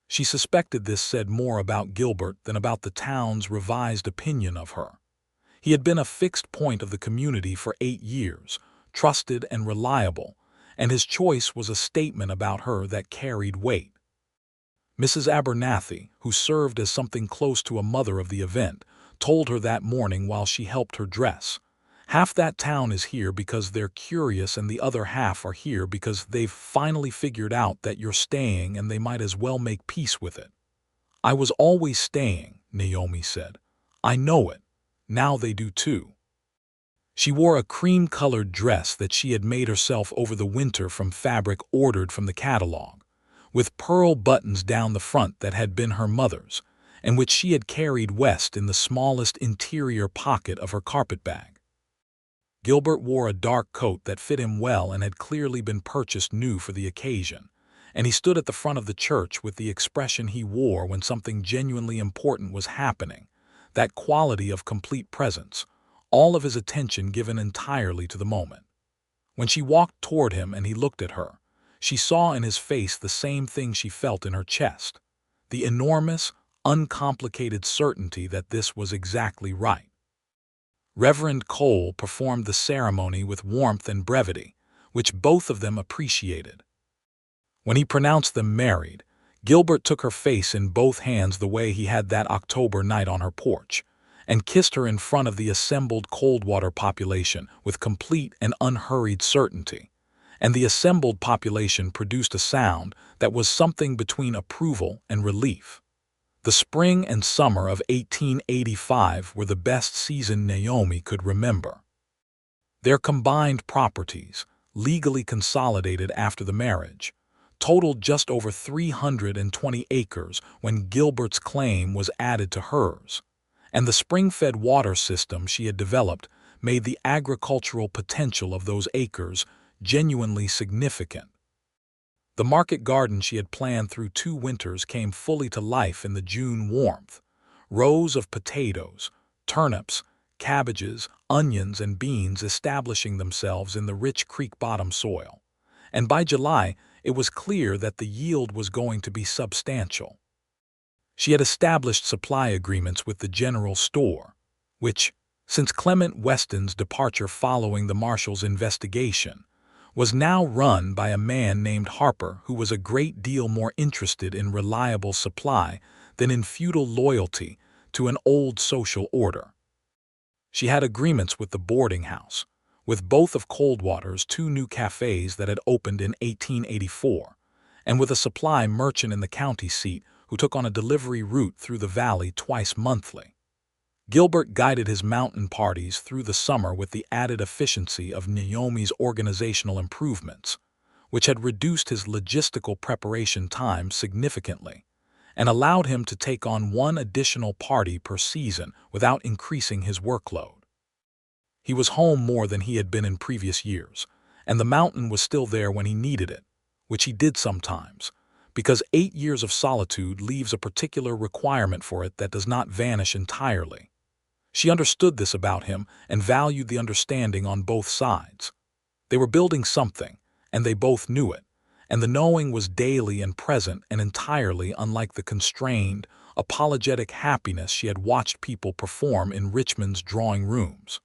She suspected this said more about Gilbert than about the town's revised opinion of her. He had been a fixed point of the community for 8 years, trusted and reliable, and his choice was a statement about her that carried weight. Mrs. Abernathy, who served as something close to a mother of the event, told her that morning while she helped her dress, "Half that town is here because they're curious and the other half are here because they've finally figured out that you're staying and they might as well make peace with it." "I was always staying," Naomi said. "I know it. Now they do too." She wore a cream-colored dress that she had made herself over the winter from fabric ordered from the catalog, with pearl buttons down the front that had been her mother's, and which she had carried west in the smallest interior pocket of her carpetbag. Gilbert wore a dark coat that fit him well and had clearly been purchased new for the occasion, and he stood at the front of the church with the expression he wore when something genuinely important was happening, that quality of complete presence, all of his attention given entirely to the moment. When she walked toward him and he looked at her, she saw in his face the same thing she felt in her chest, the enormous, uncomplicated certainty that this was exactly right. Reverend Cole performed the ceremony with warmth and brevity, which both of them appreciated. When he pronounced them married, Gilbert took her face in both hands the way he had that October night on her porch, and kissed her in front of the assembled Coldwater population with complete and unhurried certainty, and the assembled population produced a sound that was something between approval and relief. The spring and summer of 1885 were the best season Naomi could remember. Their combined properties, legally consolidated after the marriage, totaled just over 320 acres when Gilbert's claim was added to hers, and the spring-fed water system she had developed made the agricultural potential of those acres genuinely significant. The market garden she had planned through 2 winters came fully to life in the June warmth. Rows of potatoes, turnips, cabbages, onions, and beans establishing themselves in the rich creek-bottom soil. And by July, it was clear that the yield was going to be substantial. She had established supply agreements with the general store, which, since Clement Weston's departure following the marshal's investigation, was now run by a man named Harper who was a great deal more interested in reliable supply than in feudal loyalty to an old social order. She had agreements with the boarding house, with both of Coldwater's 2 new cafes that had opened in 1884, and with a supply merchant in the county seat who took on a delivery route through the valley twice monthly. Gilbert guided his mountain parties through the summer with the added efficiency of Naomi's organizational improvements, which had reduced his logistical preparation time significantly and allowed him to take on 1 additional party per season without increasing his workload. He was home more than he had been in previous years, and the mountain was still there when he needed it, which he did sometimes, because 8 years of solitude leaves a particular requirement for it that does not vanish entirely. She understood this about him and valued the understanding on both sides. They were building something, and they both knew it, and the knowing was daily and present and entirely unlike the constrained, apologetic happiness she had watched people perform in Richmond's drawing rooms.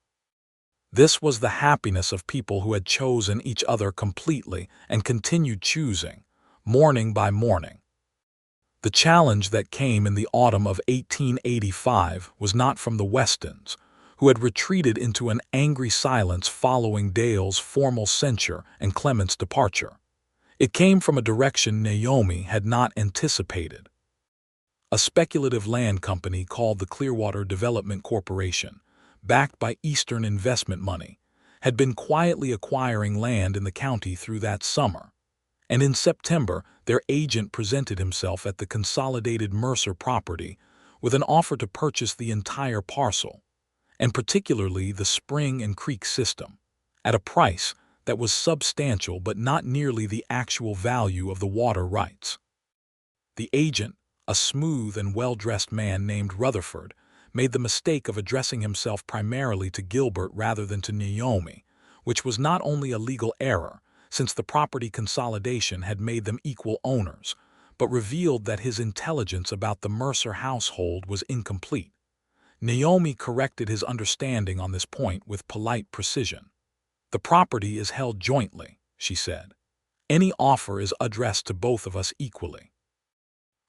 This was the happiness of people who had chosen each other completely and continued choosing, morning by morning. The challenge that came in the autumn of 1885 was not from the Westons, who had retreated into an angry silence following Dale's formal censure and Clement's departure. It came from a direction Naomi had not anticipated. A speculative land company called the Clearwater Development Corporation, backed by Eastern investment money, had been quietly acquiring land in the county through that summer, and in September their agent presented himself at the consolidated Mercer property with an offer to purchase the entire parcel, and particularly the spring and creek system, at a price that was substantial but not nearly the actual value of the water rights. The agent, a smooth and well-dressed man named Rutherford, made the mistake of addressing himself primarily to Gilbert rather than to Naomi, which was not only a legal error, since the property consolidation had made them equal owners, but revealed that his intelligence about the Mercer household was incomplete. Naomi corrected his understanding on this point with polite precision. "The property is held jointly," she said. "Any offer is addressed to both of us equally."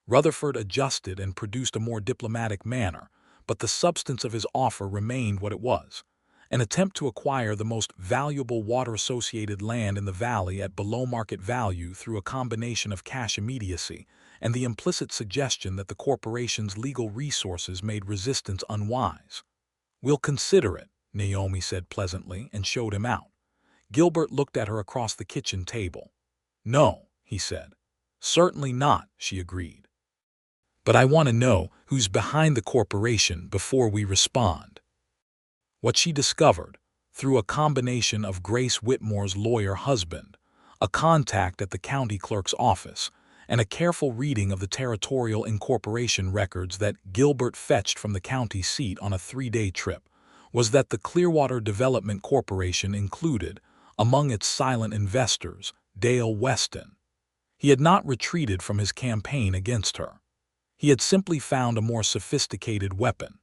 Rutherford adjusted and produced a more diplomatic manner, but the substance of his offer remained what it was: an attempt to acquire the most valuable water-associated land in the valley at below-market value through a combination of cash immediacy and the implicit suggestion that the corporation's legal resources made resistance unwise. "We'll consider it," Naomi said pleasantly and showed him out. Gilbert looked at her across the kitchen table. "No," he said. "Certainly not," she agreed. "But I want to know who's behind the corporation before we respond." What she discovered, through a combination of Grace Whitmore's lawyer husband, a contact at the county clerk's office, and a careful reading of the territorial incorporation records that Gilbert fetched from the county seat on a 3-day trip, was that the Clearwater Development Corporation included, among its silent investors, Dale Weston. He had not retreated from his campaign against her. He had simply found a more sophisticated weapon.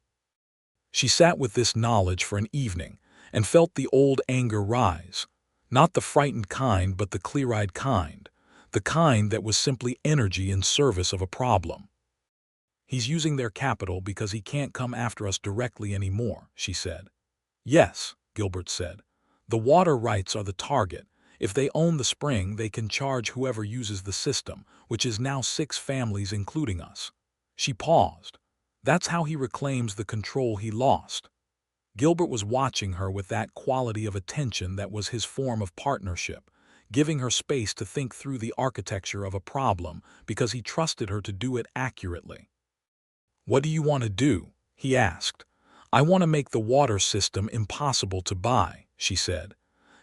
She sat with this knowledge for an evening and felt the old anger rise, not the frightened kind but the clear-eyed kind, the kind that was simply energy in service of a problem. "He's using their capital because he can't come after us directly anymore," she said. "Yes," Gilbert said. "The water rights are the target. If they own the spring, they can charge whoever uses the system, which is now 6 families including us." She paused. "That's how he reclaims the control he lost." Gilbert was watching her with that quality of attention that was his form of partnership, giving her space to think through the architecture of a problem because he trusted her to do it accurately. "What do you want to do?" he asked. "I want to make the water system impossible to buy," she said.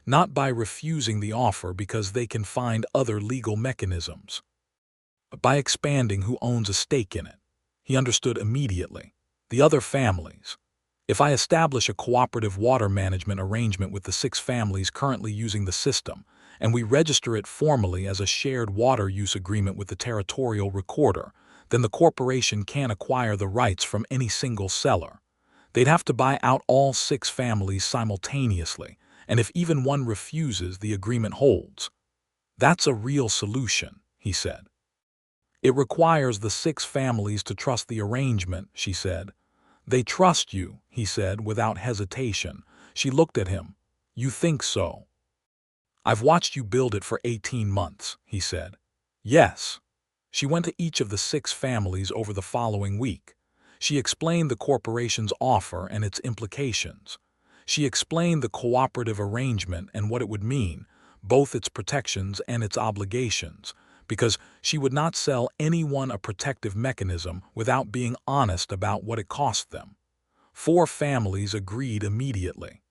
"Not by refusing the offer because they can find other legal mechanisms, but by expanding who owns a stake in it." He understood immediately. The other families. If I establish a cooperative water management arrangement with the 6 families currently using the system, and we register it formally as a shared water use agreement with the territorial recorder, then the corporation can't acquire the rights from any single seller. They'd have to buy out all 6 families simultaneously, and if even one refuses, the agreement holds. "That's a real solution," he said. "It requires the 6 families to trust the arrangement," she said. "They trust you," he said without hesitation. She looked at him. "You think so?" "I've watched you build it for 18 months, he said. "Yes." She went to each of the 6 families over the following week. She explained the corporation's offer and its implications. She explained the cooperative arrangement and what it would mean, both its protections and its obligations, because she would not sell anyone a protective mechanism without being honest about what it cost them. 4 families agreed immediately.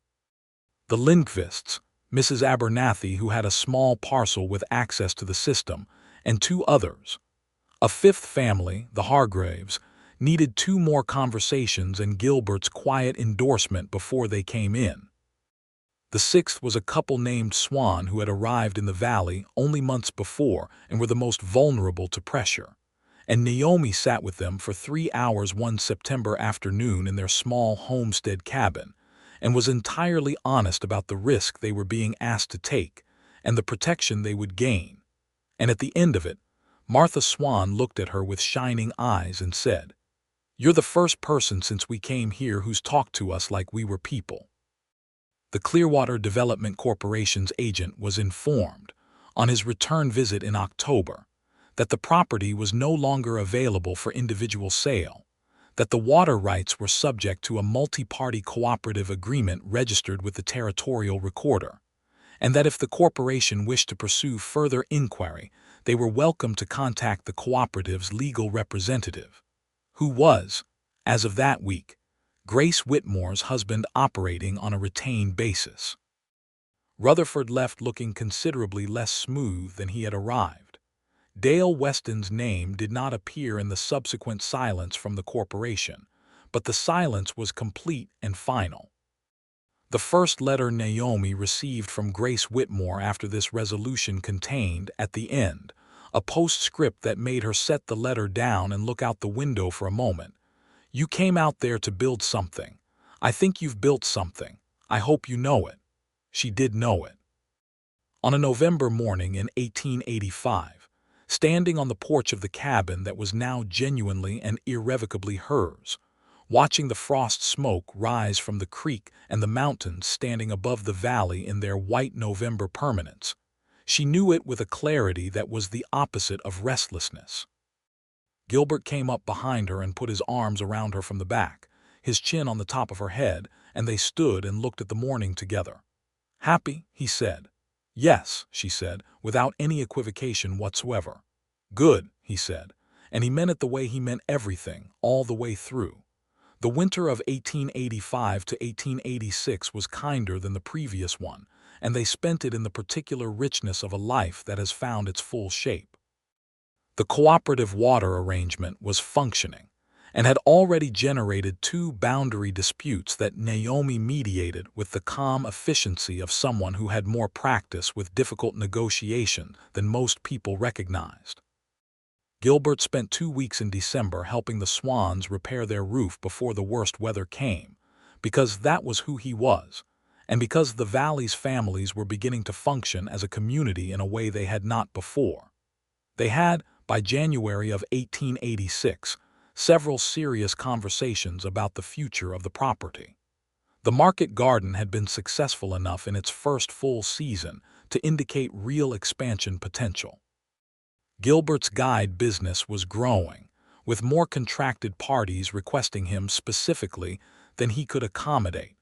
The Lindqvists, Mrs. Abernathy, who had a small parcel with access to the system, and 2 others. A 5th family, the Hargraves, needed 2 more conversations and Gilbert's quiet endorsement before they came in. The 6th was a couple named Swan who had arrived in the valley only months before and were the most vulnerable to pressure. And Naomi sat with them for 3 hours one September afternoon in their small homestead cabin, and was entirely honest about the risk they were being asked to take and the protection they would gain. And at the end of it, Martha Swan looked at her with shining eyes and said, "You're the first person since we came here who's talked to us like we were people." The Clearwater Development Corporation's agent was informed, on his return visit in October, that the property was no longer available for individual sale, that the water rights were subject to a multi-party cooperative agreement registered with the territorial recorder, and that if the corporation wished to pursue further inquiry, they were welcome to contact the cooperative's legal representative, who was, as of that week, Grace Whitmore's husband, operating on a retained basis. Rutherford left looking considerably less smooth than he had arrived. Dale Weston's name did not appear in the subsequent silence from the corporation, but the silence was complete and final. The first letter Naomi received from Grace Whitmore after this resolution contained, at the end, a postscript that made her set the letter down and look out the window for a moment. "You came out there to build something. I think you've built something. I hope you know it." She did know it. On a November morning in 1885, standing on the porch of the cabin that was now genuinely and irrevocably hers, watching the frost smoke rise from the creek and the mountains standing above the valley in their white November permanence, she knew it with a clarity that was the opposite of restlessness. Gilbert came up behind her and put his arms around her from the back, his chin on the top of her head, and they stood and looked at the morning together. "Happy?" he said. "Yes," she said, without any equivocation whatsoever. "Good," he said, and he meant it the way he meant everything, all the way through. The winter of 1885 to 1886 was kinder than the previous one, and they spent it in the particular richness of a life that has found its full shape. The cooperative water arrangement was functioning, and had already generated 2 boundary disputes that Naomi mediated with the calm efficiency of someone who had more practice with difficult negotiation than most people recognized. Gilbert spent 2 weeks in December helping the Swans repair their roof before the worst weather came, because that was who he was, and because the valley's families were beginning to function as a community in a way they had not before. They had, by January of 1886, several serious conversations about the future of the property. The market garden had been successful enough in its first full season to indicate real expansion potential. Gilbert's guide business was growing, with more contracted parties requesting him specifically than he could accommodate.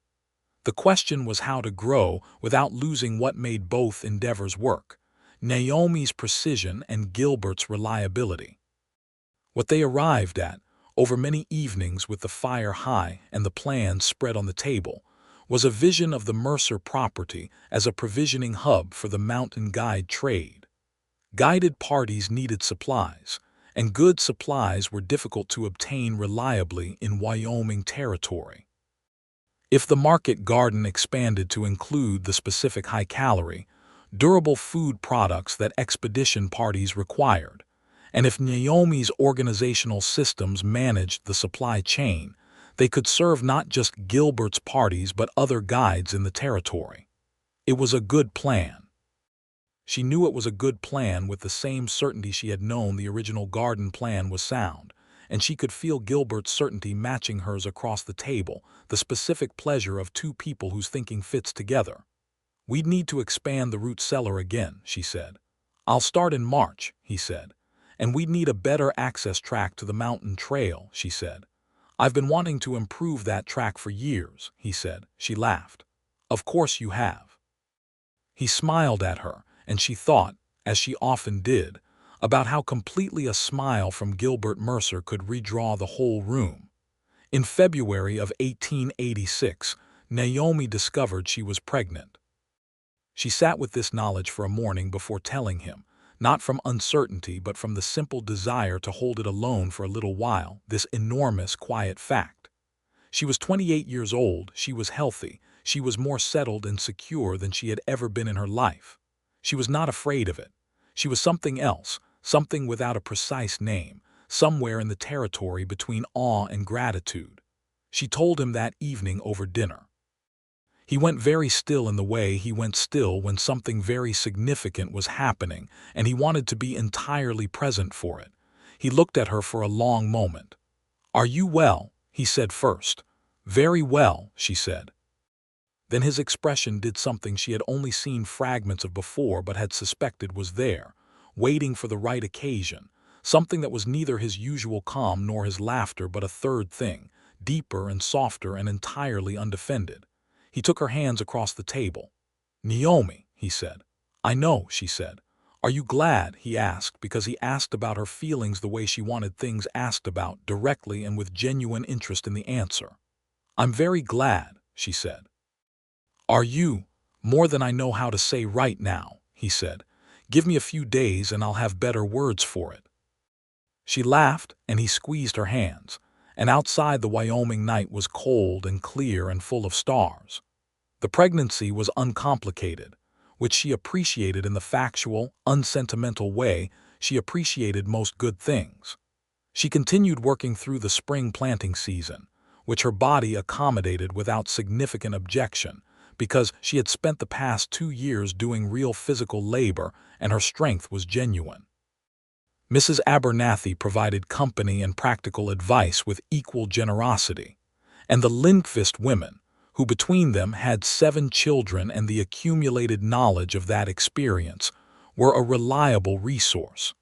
The question was how to grow without losing what made both endeavors work, Naomi's precision and Gilbert's reliability. What they arrived at, over many evenings with the fire high and the plans spread on the table, was a vision of the Mercer property as a provisioning hub for the mountain guide trade. Guided parties needed supplies, and good supplies were difficult to obtain reliably in Wyoming territory. If the market garden expanded to include the specific high-calorie, durable food products that expedition parties required, and if Naomi's organizational systems managed the supply chain, they could serve not just Gilbert's parties but other guides in the territory. It was a good plan. She knew it was a good plan with the same certainty she had known the original garden plan was sound, and she could feel Gilbert's certainty matching hers across the table, the specific pleasure of two people whose thinking fits together. "We'd need to expand the root cellar again," she said. "I'll start in March," he said. "And we'd need a better access track to the mountain trail," she said. "I've been wanting to improve that track for years," he said. She laughed. "Of course you have." He smiled at her, and she thought, as she often did, about how completely a smile from Gilbert Mercer could redraw the whole room. In February of 1886, Naomi discovered she was pregnant. She sat with this knowledge for a morning before telling him, not from uncertainty but from the simple desire to hold it alone for a little while, this enormous, quiet fact. She was 28 years old, she was healthy, she was more settled and secure than she had ever been in her life. She was not afraid of it. She was something else, something without a precise name, somewhere in the territory between awe and gratitude. She told him that evening over dinner. He went very still in the way he went still when something very significant was happening, and he wanted to be entirely present for it. He looked at her for a long moment. "Are you well?" he said first. "Very well," she said. Then his expression did something she had only seen fragments of before but had suspected was there, waiting for the right occasion, something that was neither his usual calm nor his laughter but a third thing, deeper and softer and entirely undefended. He took her hands across the table. "Naomi," he said. "I know," she said. "Are you glad?" he asked, because he asked about her feelings the way she wanted things asked about, directly and with genuine interest in the answer. "I'm very glad," she said. "Are you? More than I know how to say right now," he said. "Give me a few days and I'll have better words for it." She laughed, and he squeezed her hands, and outside the Wyoming night was cold and clear and full of stars. The pregnancy was uncomplicated, which she appreciated in the factual, unsentimental way she appreciated most good things. She continued working through the spring planting season, which her body accommodated without significant objection, because she had spent the past 2 years doing real physical labor and her strength was genuine. Mrs. Abernathy provided company and practical advice with equal generosity, and the Lindqvist women, who between them had 7 children and the accumulated knowledge of that experience, were a reliable resource.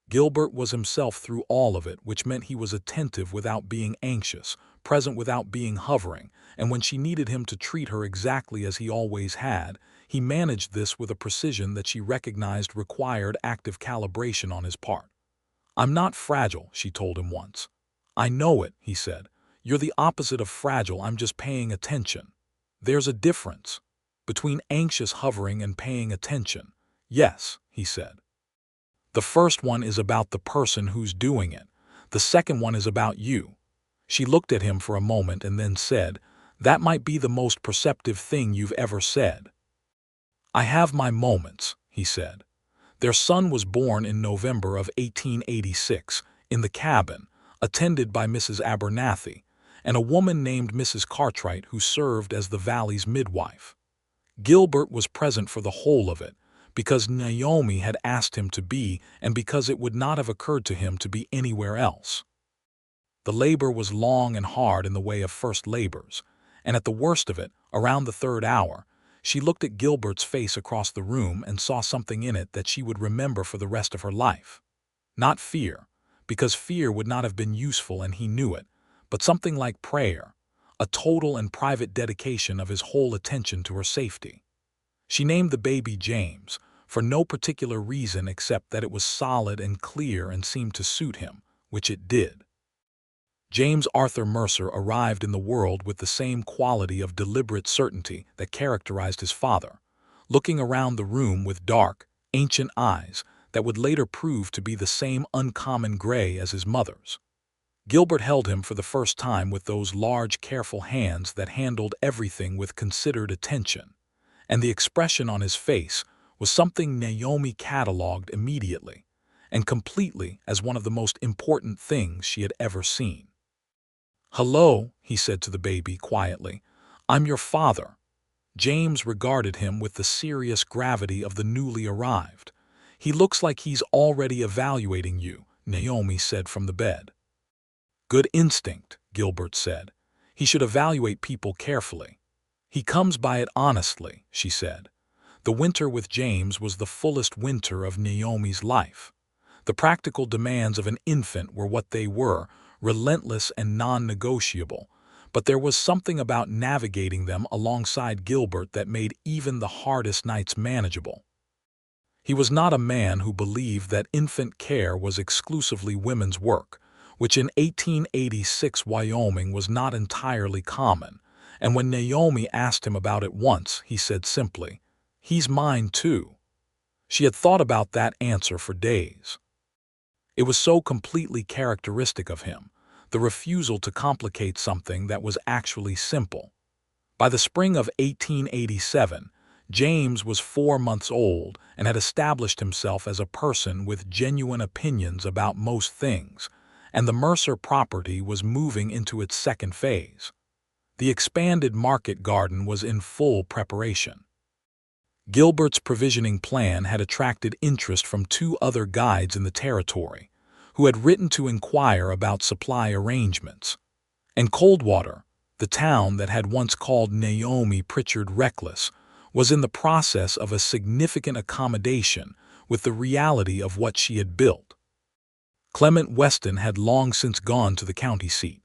Gilbert was himself through all of it, which meant he was attentive without being anxious, present without being hovering, and when she needed him to treat her exactly as he always had, he managed this with a precision that she recognized required active calibration on his part. "I'm not fragile," she told him once. "I know it," he said. "You're the opposite of fragile, I'm just paying attention." "There's a difference between anxious hovering and paying attention." "Yes," he said. "The first one is about the person who's doing it. The second one is about you." She looked at him for a moment and then said, "That might be the most perceptive thing you've ever said." "I have my moments," he said. Their son was born in November of 1886, in the cabin, attended by Mrs. Abernathy, and a woman named Mrs. Cartwright who served as the valley's midwife. Gilbert was present for the whole of it, because Naomi had asked him to be, and because it would not have occurred to him to be anywhere else. The labor was long and hard in the way of first labors, and at the worst of it, around the 3rd hour, she looked at Gilbert's face across the room and saw something in it that she would remember for the rest of her life. Not fear, because fear would not have been useful and he knew it, but something like prayer, a total and private dedication of his whole attention to her safety. She named the baby James, for no particular reason except that it was solid and clear and seemed to suit him, which it did. James Arthur Mercer arrived in the world with the same quality of deliberate certainty that characterized his father, looking around the room with dark, ancient eyes that would later prove to be the same uncommon gray as his mother's. Gilbert held him for the first time with those large, careful hands that handled everything with considered attention, and the expression on his face was something Naomi cataloged immediately and completely as one of the most important things she had ever seen. "Hello," he said to the baby quietly. "I'm your father." James regarded him with the serious gravity of the newly arrived. "He looks like he's already evaluating you," Naomi said from the bed. "Good instinct," Gilbert said. "He should evaluate people carefully." "He comes by it honestly," she said. The winter with James was the fullest winter of Naomi's life. The practical demands of an infant were what they were, relentless and non-negotiable, but there was something about navigating them alongside Gilbert that made even the hardest nights manageable. He was not a man who believed that infant care was exclusively women's work, which in 1886 Wyoming was not entirely common, and when Naomi asked him about it once, he said simply, "He's mine too." She had thought about that answer for days. It was so completely characteristic of him, the refusal to complicate something that was actually simple. By the spring of 1887, James was 4 months old and had established himself as a person with genuine opinions about most things, and the Mercer property was moving into its second phase. The expanded market garden was in full preparation. Gilbert's provisioning plan had attracted interest from 2 other guides in the territory, who had written to inquire about supply arrangements. And Coldwater, the town that had once called Naomi Pritchard reckless, was in the process of a significant accommodation with the reality of what she had built. Clement Weston had long since gone to the county seat.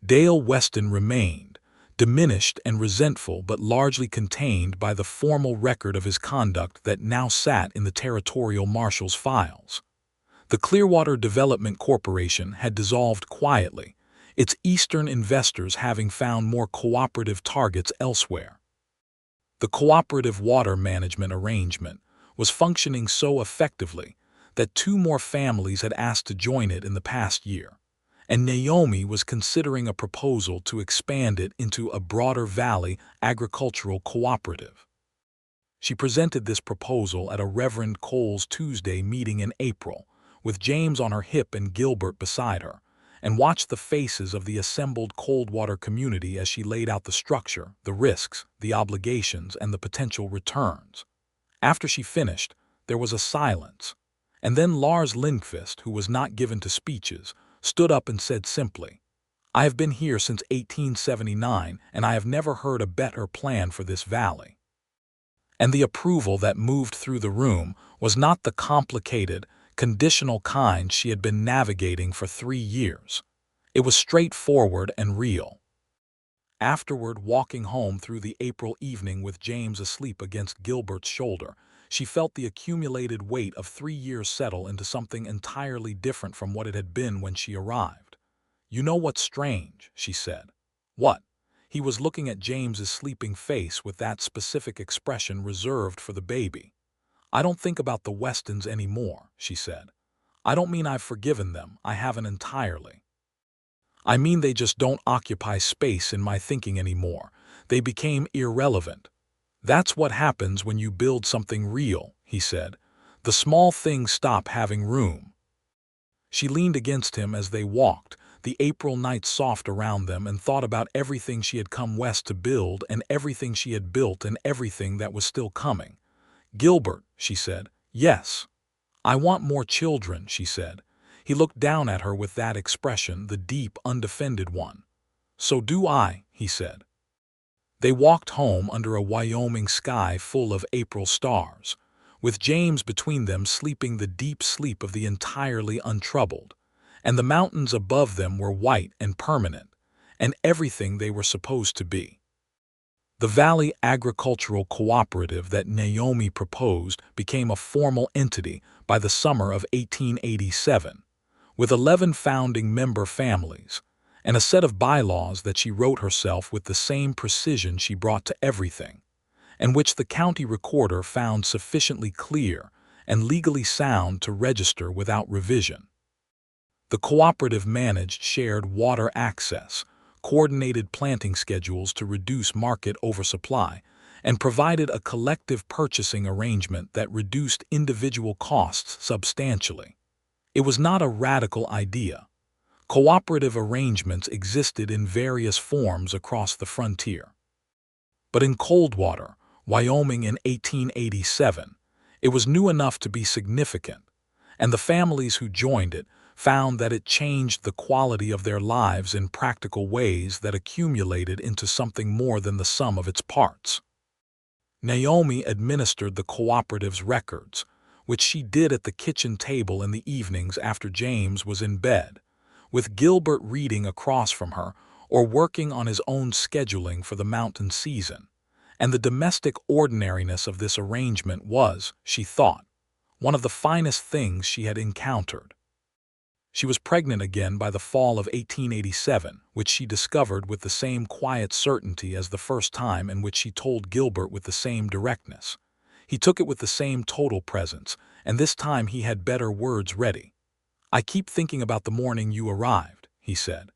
Dale Weston remained, diminished and resentful but largely contained by the formal record of his conduct that now sat in the territorial marshal's files. The Clearwater Development Corporation had dissolved quietly, its eastern investors having found more cooperative targets elsewhere. The cooperative water management arrangement was functioning so effectively that 2 more families had asked to join it in the past year, and Naomi was considering a proposal to expand it into a broader valley agricultural cooperative. She presented this proposal at a Reverend Cole's Tuesday meeting in April, with James on her hip and Gilbert beside her, and watched the faces of the assembled Coldwater community as she laid out the structure, the risks, the obligations, and the potential returns. After she finished, there was a silence, and then Lars Lindqvist, who was not given to speeches, stood up and said simply, "I have been here since 1879, and I have never heard a better plan for this valley." And the approval that moved through the room was not the complicated, conditional kind she had been navigating for 3 years. It was straightforward and real. Afterward, walking home through the April evening with James asleep against Gilbert's shoulder, she felt the accumulated weight of 3 years settle into something entirely different from what it had been when she arrived. "You know what's strange?" she said. "What?" He was looking at James's sleeping face with that specific expression reserved for the baby. "I don't think about the Westons anymore," she said. "I don't mean I've forgiven them, I haven't entirely. I mean they just don't occupy space in my thinking anymore. They became irrelevant. That's what happens when you build something real," he said. "The small things stop having room." She leaned against him as they walked, the April night soft around them, and thought about everything she had come west to build and everything she had built and everything that was still coming. "Gilbert," she said. "Yes." "I want more children," she said. He looked down at her with that expression, the deep, undefended one. "So do I," he said. They walked home under a Wyoming sky full of April stars, with James between them sleeping the deep sleep of the entirely untroubled, and the mountains above them were white and permanent, and everything they were supposed to be. The Valley Agricultural Cooperative that Naomi proposed became a formal entity by the summer of 1887, with 11 founding member families, and a set of bylaws that she wrote herself with the same precision she brought to everything, and which the county recorder found sufficiently clear and legally sound to register without revision. The cooperative managed shared water access, coordinated planting schedules to reduce market oversupply, and provided a collective purchasing arrangement that reduced individual costs substantially. It was not a radical idea. Cooperative arrangements existed in various forms across the frontier. But in Coldwater, Wyoming in 1887, it was new enough to be significant, and the families who joined it found that it changed the quality of their lives in practical ways that accumulated into something more than the sum of its parts. Naomi administered the cooperative's records, which she did at the kitchen table in the evenings after James was in bed, with Gilbert reading across from her or working on his own scheduling for the mountain season. And the domestic ordinariness of this arrangement was, she thought, one of the finest things she had encountered. She was pregnant again by the fall of 1887, which she discovered with the same quiet certainty as the first time, and which she told Gilbert with the same directness. He took it with the same total presence, and this time he had better words ready. "I keep thinking about the morning you arrived," he said.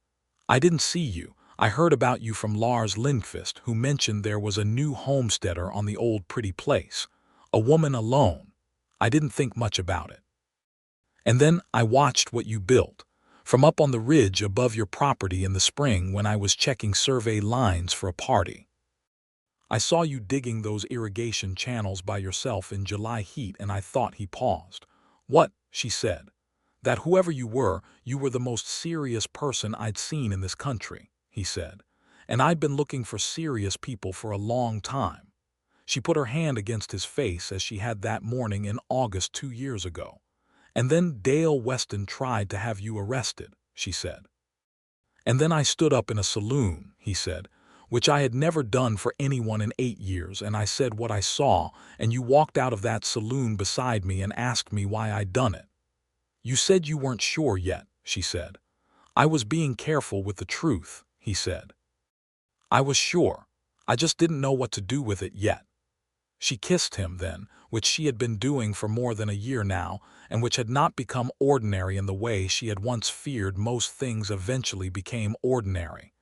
"I didn't see you. I heard about you from Lars Lindqvist, who mentioned there was a new homesteader on the old pretty place. A woman alone. I didn't think much about it. And then I watched what you built, from up on the ridge above your property in the spring when I was checking survey lines for a party. I saw you digging those irrigation channels by yourself in July heat, and I thought." He paused. "What?" she said. "That whoever you were the most serious person I'd seen in this country," he said. "And I'd been looking for serious people for a long time." She put her hand against his face as she had that morning in August 2 years ago. "And then Dale Weston tried to have you arrested," she said. "And then I stood up in a saloon," he said, "which I had never done for anyone in 8 years, and I said what I saw, and you walked out of that saloon beside me and asked me why I'd done it. You said you weren't sure yet," she said. "I was being careful with the truth," he said. "I was sure. I just didn't know what to do with it yet." She kissed him then, which she had been doing for more than a year now, and which had not become ordinary in the way she had once feared most things eventually became ordinary.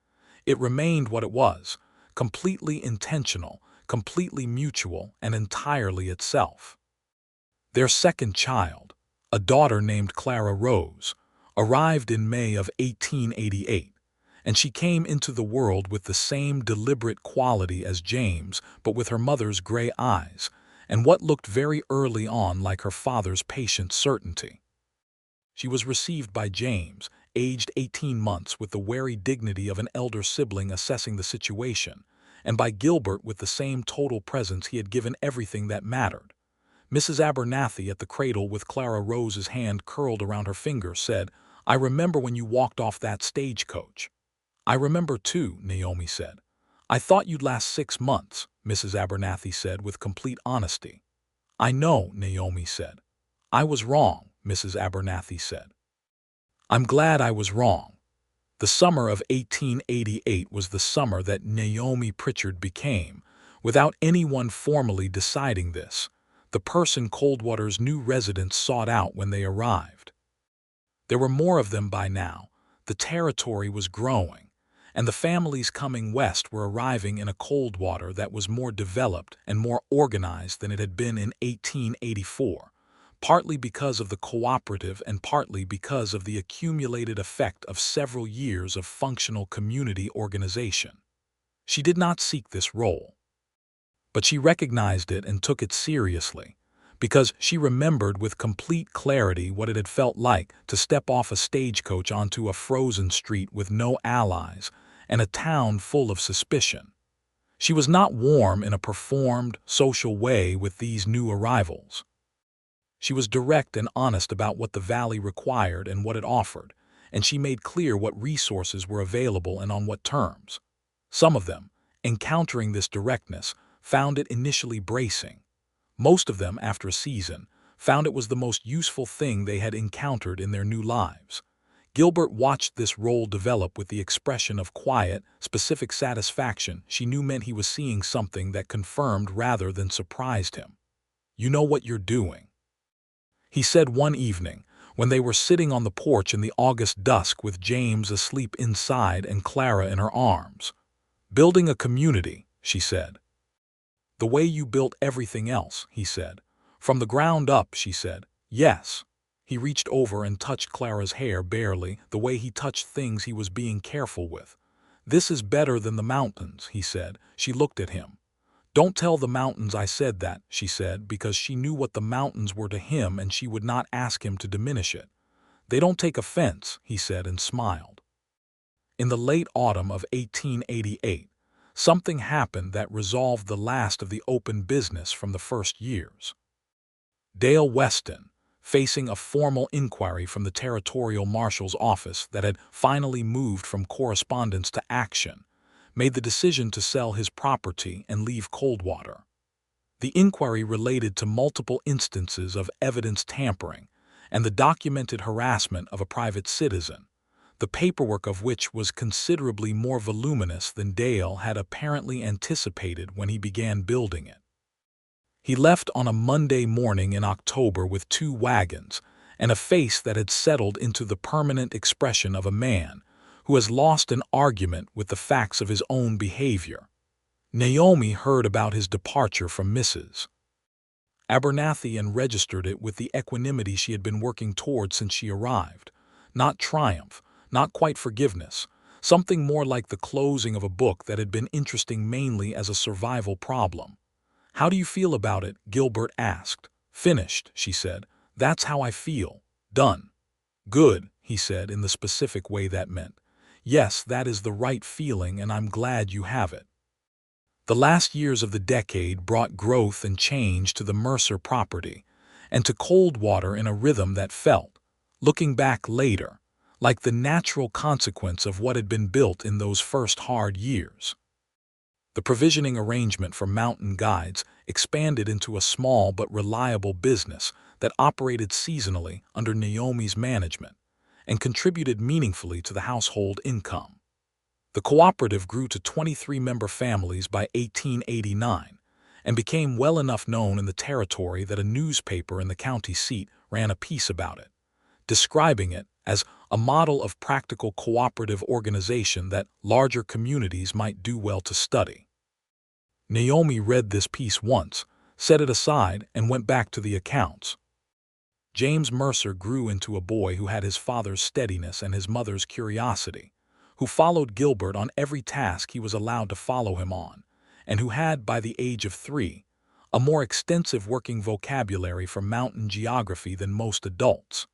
It remained what it was, completely intentional, completely mutual, and entirely itself. Their second child, a daughter named Clara Rose, arrived in May of 1888, and she came into the world with the same deliberate quality as James, but with her mother's gray eyes, and what looked very early on like her father's patient certainty. She was received by James, aged 18 months, with the wary dignity of an elder sibling assessing the situation, and by Gilbert with the same total presence he had given everything that mattered. Mrs. Abernathy at the cradle, with Clara Rose's hand curled around her finger, said, "I remember when you walked off that stagecoach." "I remember too," Naomi said. "I thought you'd last 6 months," Mrs. Abernathy said with complete honesty. "I know," Naomi said. "I was wrong," Mrs. Abernathy said. "I'm glad I was wrong." The summer of 1888 was the summer that Naomi Pritchard became, without anyone formally deciding this, the person Coldwater's new residents sought out when they arrived. There were more of them by now. The territory was growing, and the families coming west were arriving in a Coldwater that was more developed and more organized than it had been in 1884, partly because of the cooperative and partly because of the accumulated effect of several years of functional community organization. She did not seek this role, but she recognized it and took it seriously, because she remembered with complete clarity what it had felt like to step off a stagecoach onto a frozen street with no allies and a town full of suspicion. She was not warm in a performed, social way with these new arrivals. She was direct and honest about what the valley required and what it offered, and she made clear what resources were available and on what terms. Some of them, encountering this directness, found it initially bracing. Most of them, after a season, found it was the most useful thing they had encountered in their new lives. Gilbert watched this role develop with the expression of quiet, specific satisfaction she knew meant he was seeing something that confirmed rather than surprised him. "You know what you're doing," he said one evening, when they were sitting on the porch in the August dusk with James asleep inside and Clara in her arms. "Building a community," she said. "The way you built everything else," he said. "From the ground up," she said. "Yes." He reached over and touched Clara's hair barely, the way he touched things he was being careful with. "This is better than the mountains," he said. She looked at him. "Don't tell the mountains I said that," she said, because she knew what the mountains were to him and she would not ask him to diminish it. "They don't take offense," he said and smiled. In the late autumn of 1888, something happened that resolved the last of the open business from the first years. Dale Weston, facing a formal inquiry from the territorial marshal's office that had finally moved from correspondence to action, made the decision to sell his property and leave Coldwater. The inquiry related to multiple instances of evidence tampering and the documented harassment of a private citizen, the paperwork of which was considerably more voluminous than Dale had apparently anticipated when he began building it. He left on a Monday morning in October with 2 wagons and a face that had settled into the permanent expression of a man who has lost an argument with the facts of his own behavior. Naomi heard about his departure from Mrs. Abernathy and registered it with the equanimity she had been working toward since she arrived. Not triumph, not quite forgiveness, something more like the closing of a book that had been interesting mainly as a survival problem. "How do you feel about it?" Gilbert asked. "Finished," she said. "That's how I feel. Done." "Good," he said in the specific way that meant. "Yes, that is the right feeling and I'm glad you have it." The last years of the decade brought growth and change to the Mercer property and to Coldwater in a rhythm that felt, looking back later, like the natural consequence of what had been built in those first hard years. The provisioning arrangement for mountain guides expanded into a small but reliable business that operated seasonally under Naomi's management and contributed meaningfully to the household income. The cooperative grew to 23-member families by 1889 and became well enough known in the territory that a newspaper in the county seat ran a piece about it, describing it as a model of practical cooperative organization that larger communities might do well to study. Naomi read this piece once, set it aside, and went back to the accounts. James Mercer grew into a boy who had his father's steadiness and his mother's curiosity, who followed Gilbert on every task he was allowed to follow him on, and who had, by the age of 3, a more extensive working vocabulary for mountain geography than most adults.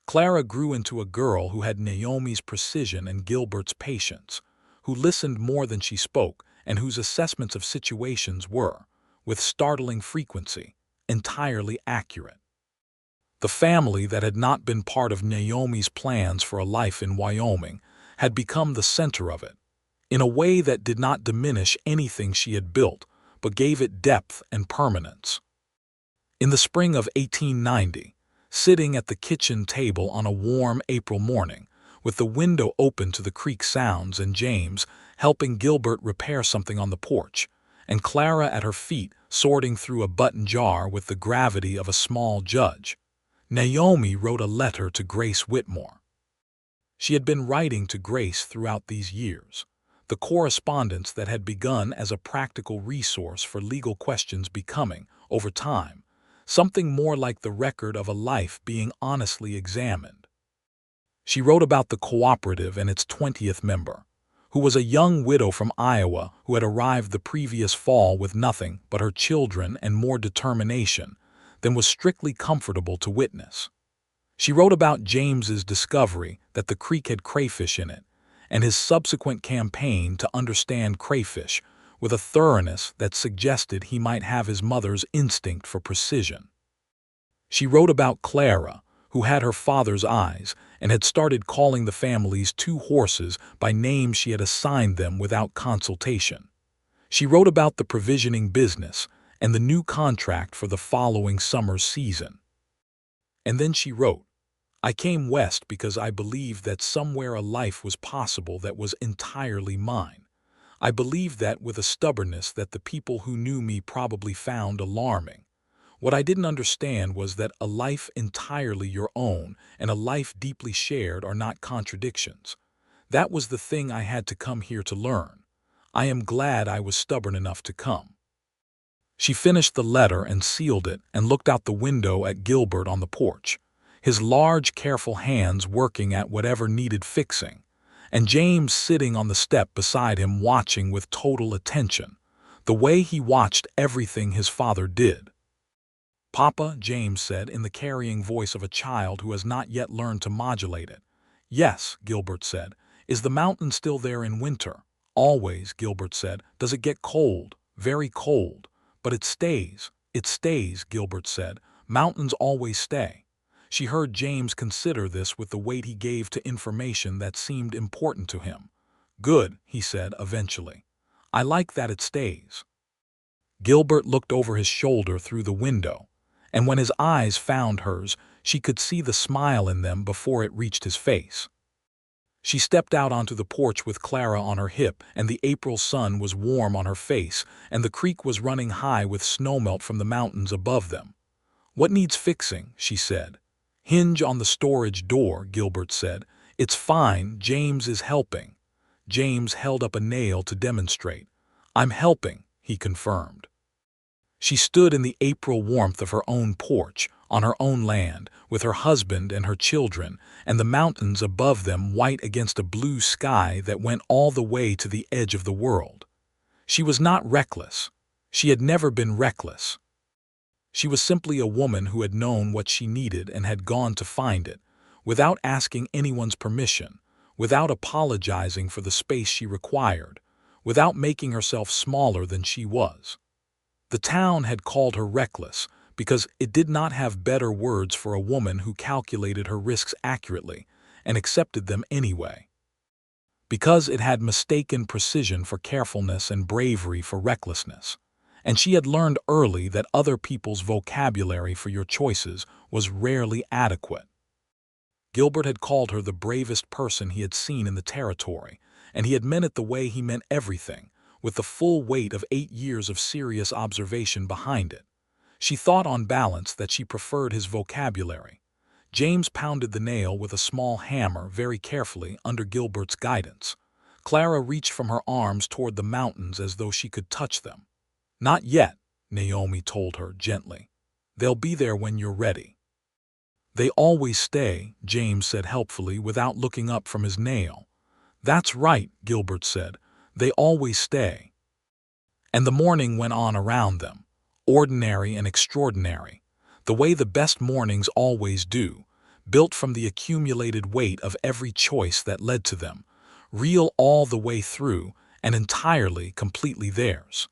Clara grew into a girl who had Naomi's precision and Gilbert's patience, who listened more than she spoke and whose assessments of situations were, with startling frequency, entirely accurate. The family that had not been part of Naomi's plans for a life in Wyoming had become the center of it, in a way that did not diminish anything she had built, but gave it depth and permanence. In the spring of 1890, sitting at the kitchen table on a warm April morning, with the window open to the creek sounds and James helping Gilbert repair something on the porch, and Clara at her feet sorting through a button jar with the gravity of a small judge, Naomi wrote a letter to Grace Whitmore. She had been writing to Grace throughout these years, the correspondence that had begun as a practical resource for legal questions becoming, over time, something more like the record of a life being honestly examined. She wrote about the cooperative and its 20th member, who was a young widow from Iowa who had arrived the previous fall with nothing but her children and more determination than was strictly comfortable to witness. She wrote about James's discovery that the creek had crayfish in it, and his subsequent campaign to understand crayfish with a thoroughness that suggested he might have his mother's instinct for precision. She wrote about Clara, who had her father's eyes and had started calling the family's 2 horses by names she had assigned them without consultation. She wrote about the provisioning business and the new contract for the following summer season. And then she wrote, I came west because I believed that somewhere a life was possible that was entirely mine. I believed that with a stubbornness that the people who knew me probably found alarming. What I didn't understand was that a life entirely your own and a life deeply shared are not contradictions. That was the thing I had to come here to learn. I am glad I was stubborn enough to come. She finished the letter and sealed it and looked out the window at Gilbert on the porch, his large, careful hands working at whatever needed fixing, and James sitting on the step beside him watching with total attention, the way he watched everything his father did. Papa, James said in the carrying voice of a child who has not yet learned to modulate it. Yes, Gilbert said. Is the mountain still there in winter? Always, Gilbert said. Does it get cold? Very cold. But it stays. It stays, Gilbert said. Mountains always stay. She heard James consider this with the weight he gave to information that seemed important to him. Good, he said eventually. I like that it stays. Gilbert looked over his shoulder through the window, and when his eyes found hers, she could see the smile in them before it reached his face. She stepped out onto the porch with Clara on her hip, and the April sun was warm on her face, and the creek was running high with snowmelt from the mountains above them. What needs fixing? She said. Hinge on the storage door, Gilbert said. It's fine, James is helping. James held up a nail to demonstrate. I'm helping, he confirmed. She stood in the April warmth of her own porch, on her own land, with her husband and her children, and the mountains above them white against a blue sky that went all the way to the edge of the world. She was not reckless. She had never been reckless. She was simply a woman who had known what she needed and had gone to find it, without asking anyone's permission, without apologizing for the space she required, without making herself smaller than she was. The town had called her reckless because it did not have better words for a woman who calculated her risks accurately and accepted them anyway. Because it had mistaken precision for carefulness and bravery for recklessness, and she had learned early that other people's vocabulary for your choices was rarely adequate. Gilbert had called her the bravest person he had seen in the territory, and he had meant it the way he meant everything, with the full weight of 8 years of serious observation behind it. She thought on balance that she preferred his vocabulary. James pounded the nail with a small hammer very carefully under Gilbert's guidance. Clara reached from her arms toward the mountains as though she could touch them. Not yet, Naomi told her gently. They'll be there when you're ready. They always stay, James said helpfully without looking up from his nail. That's right, Gilbert said. They always stay. And the morning went on around them, ordinary and extraordinary, the way the best mornings always do, built from the accumulated weight of every choice that led to them, real all the way through and entirely, completely theirs.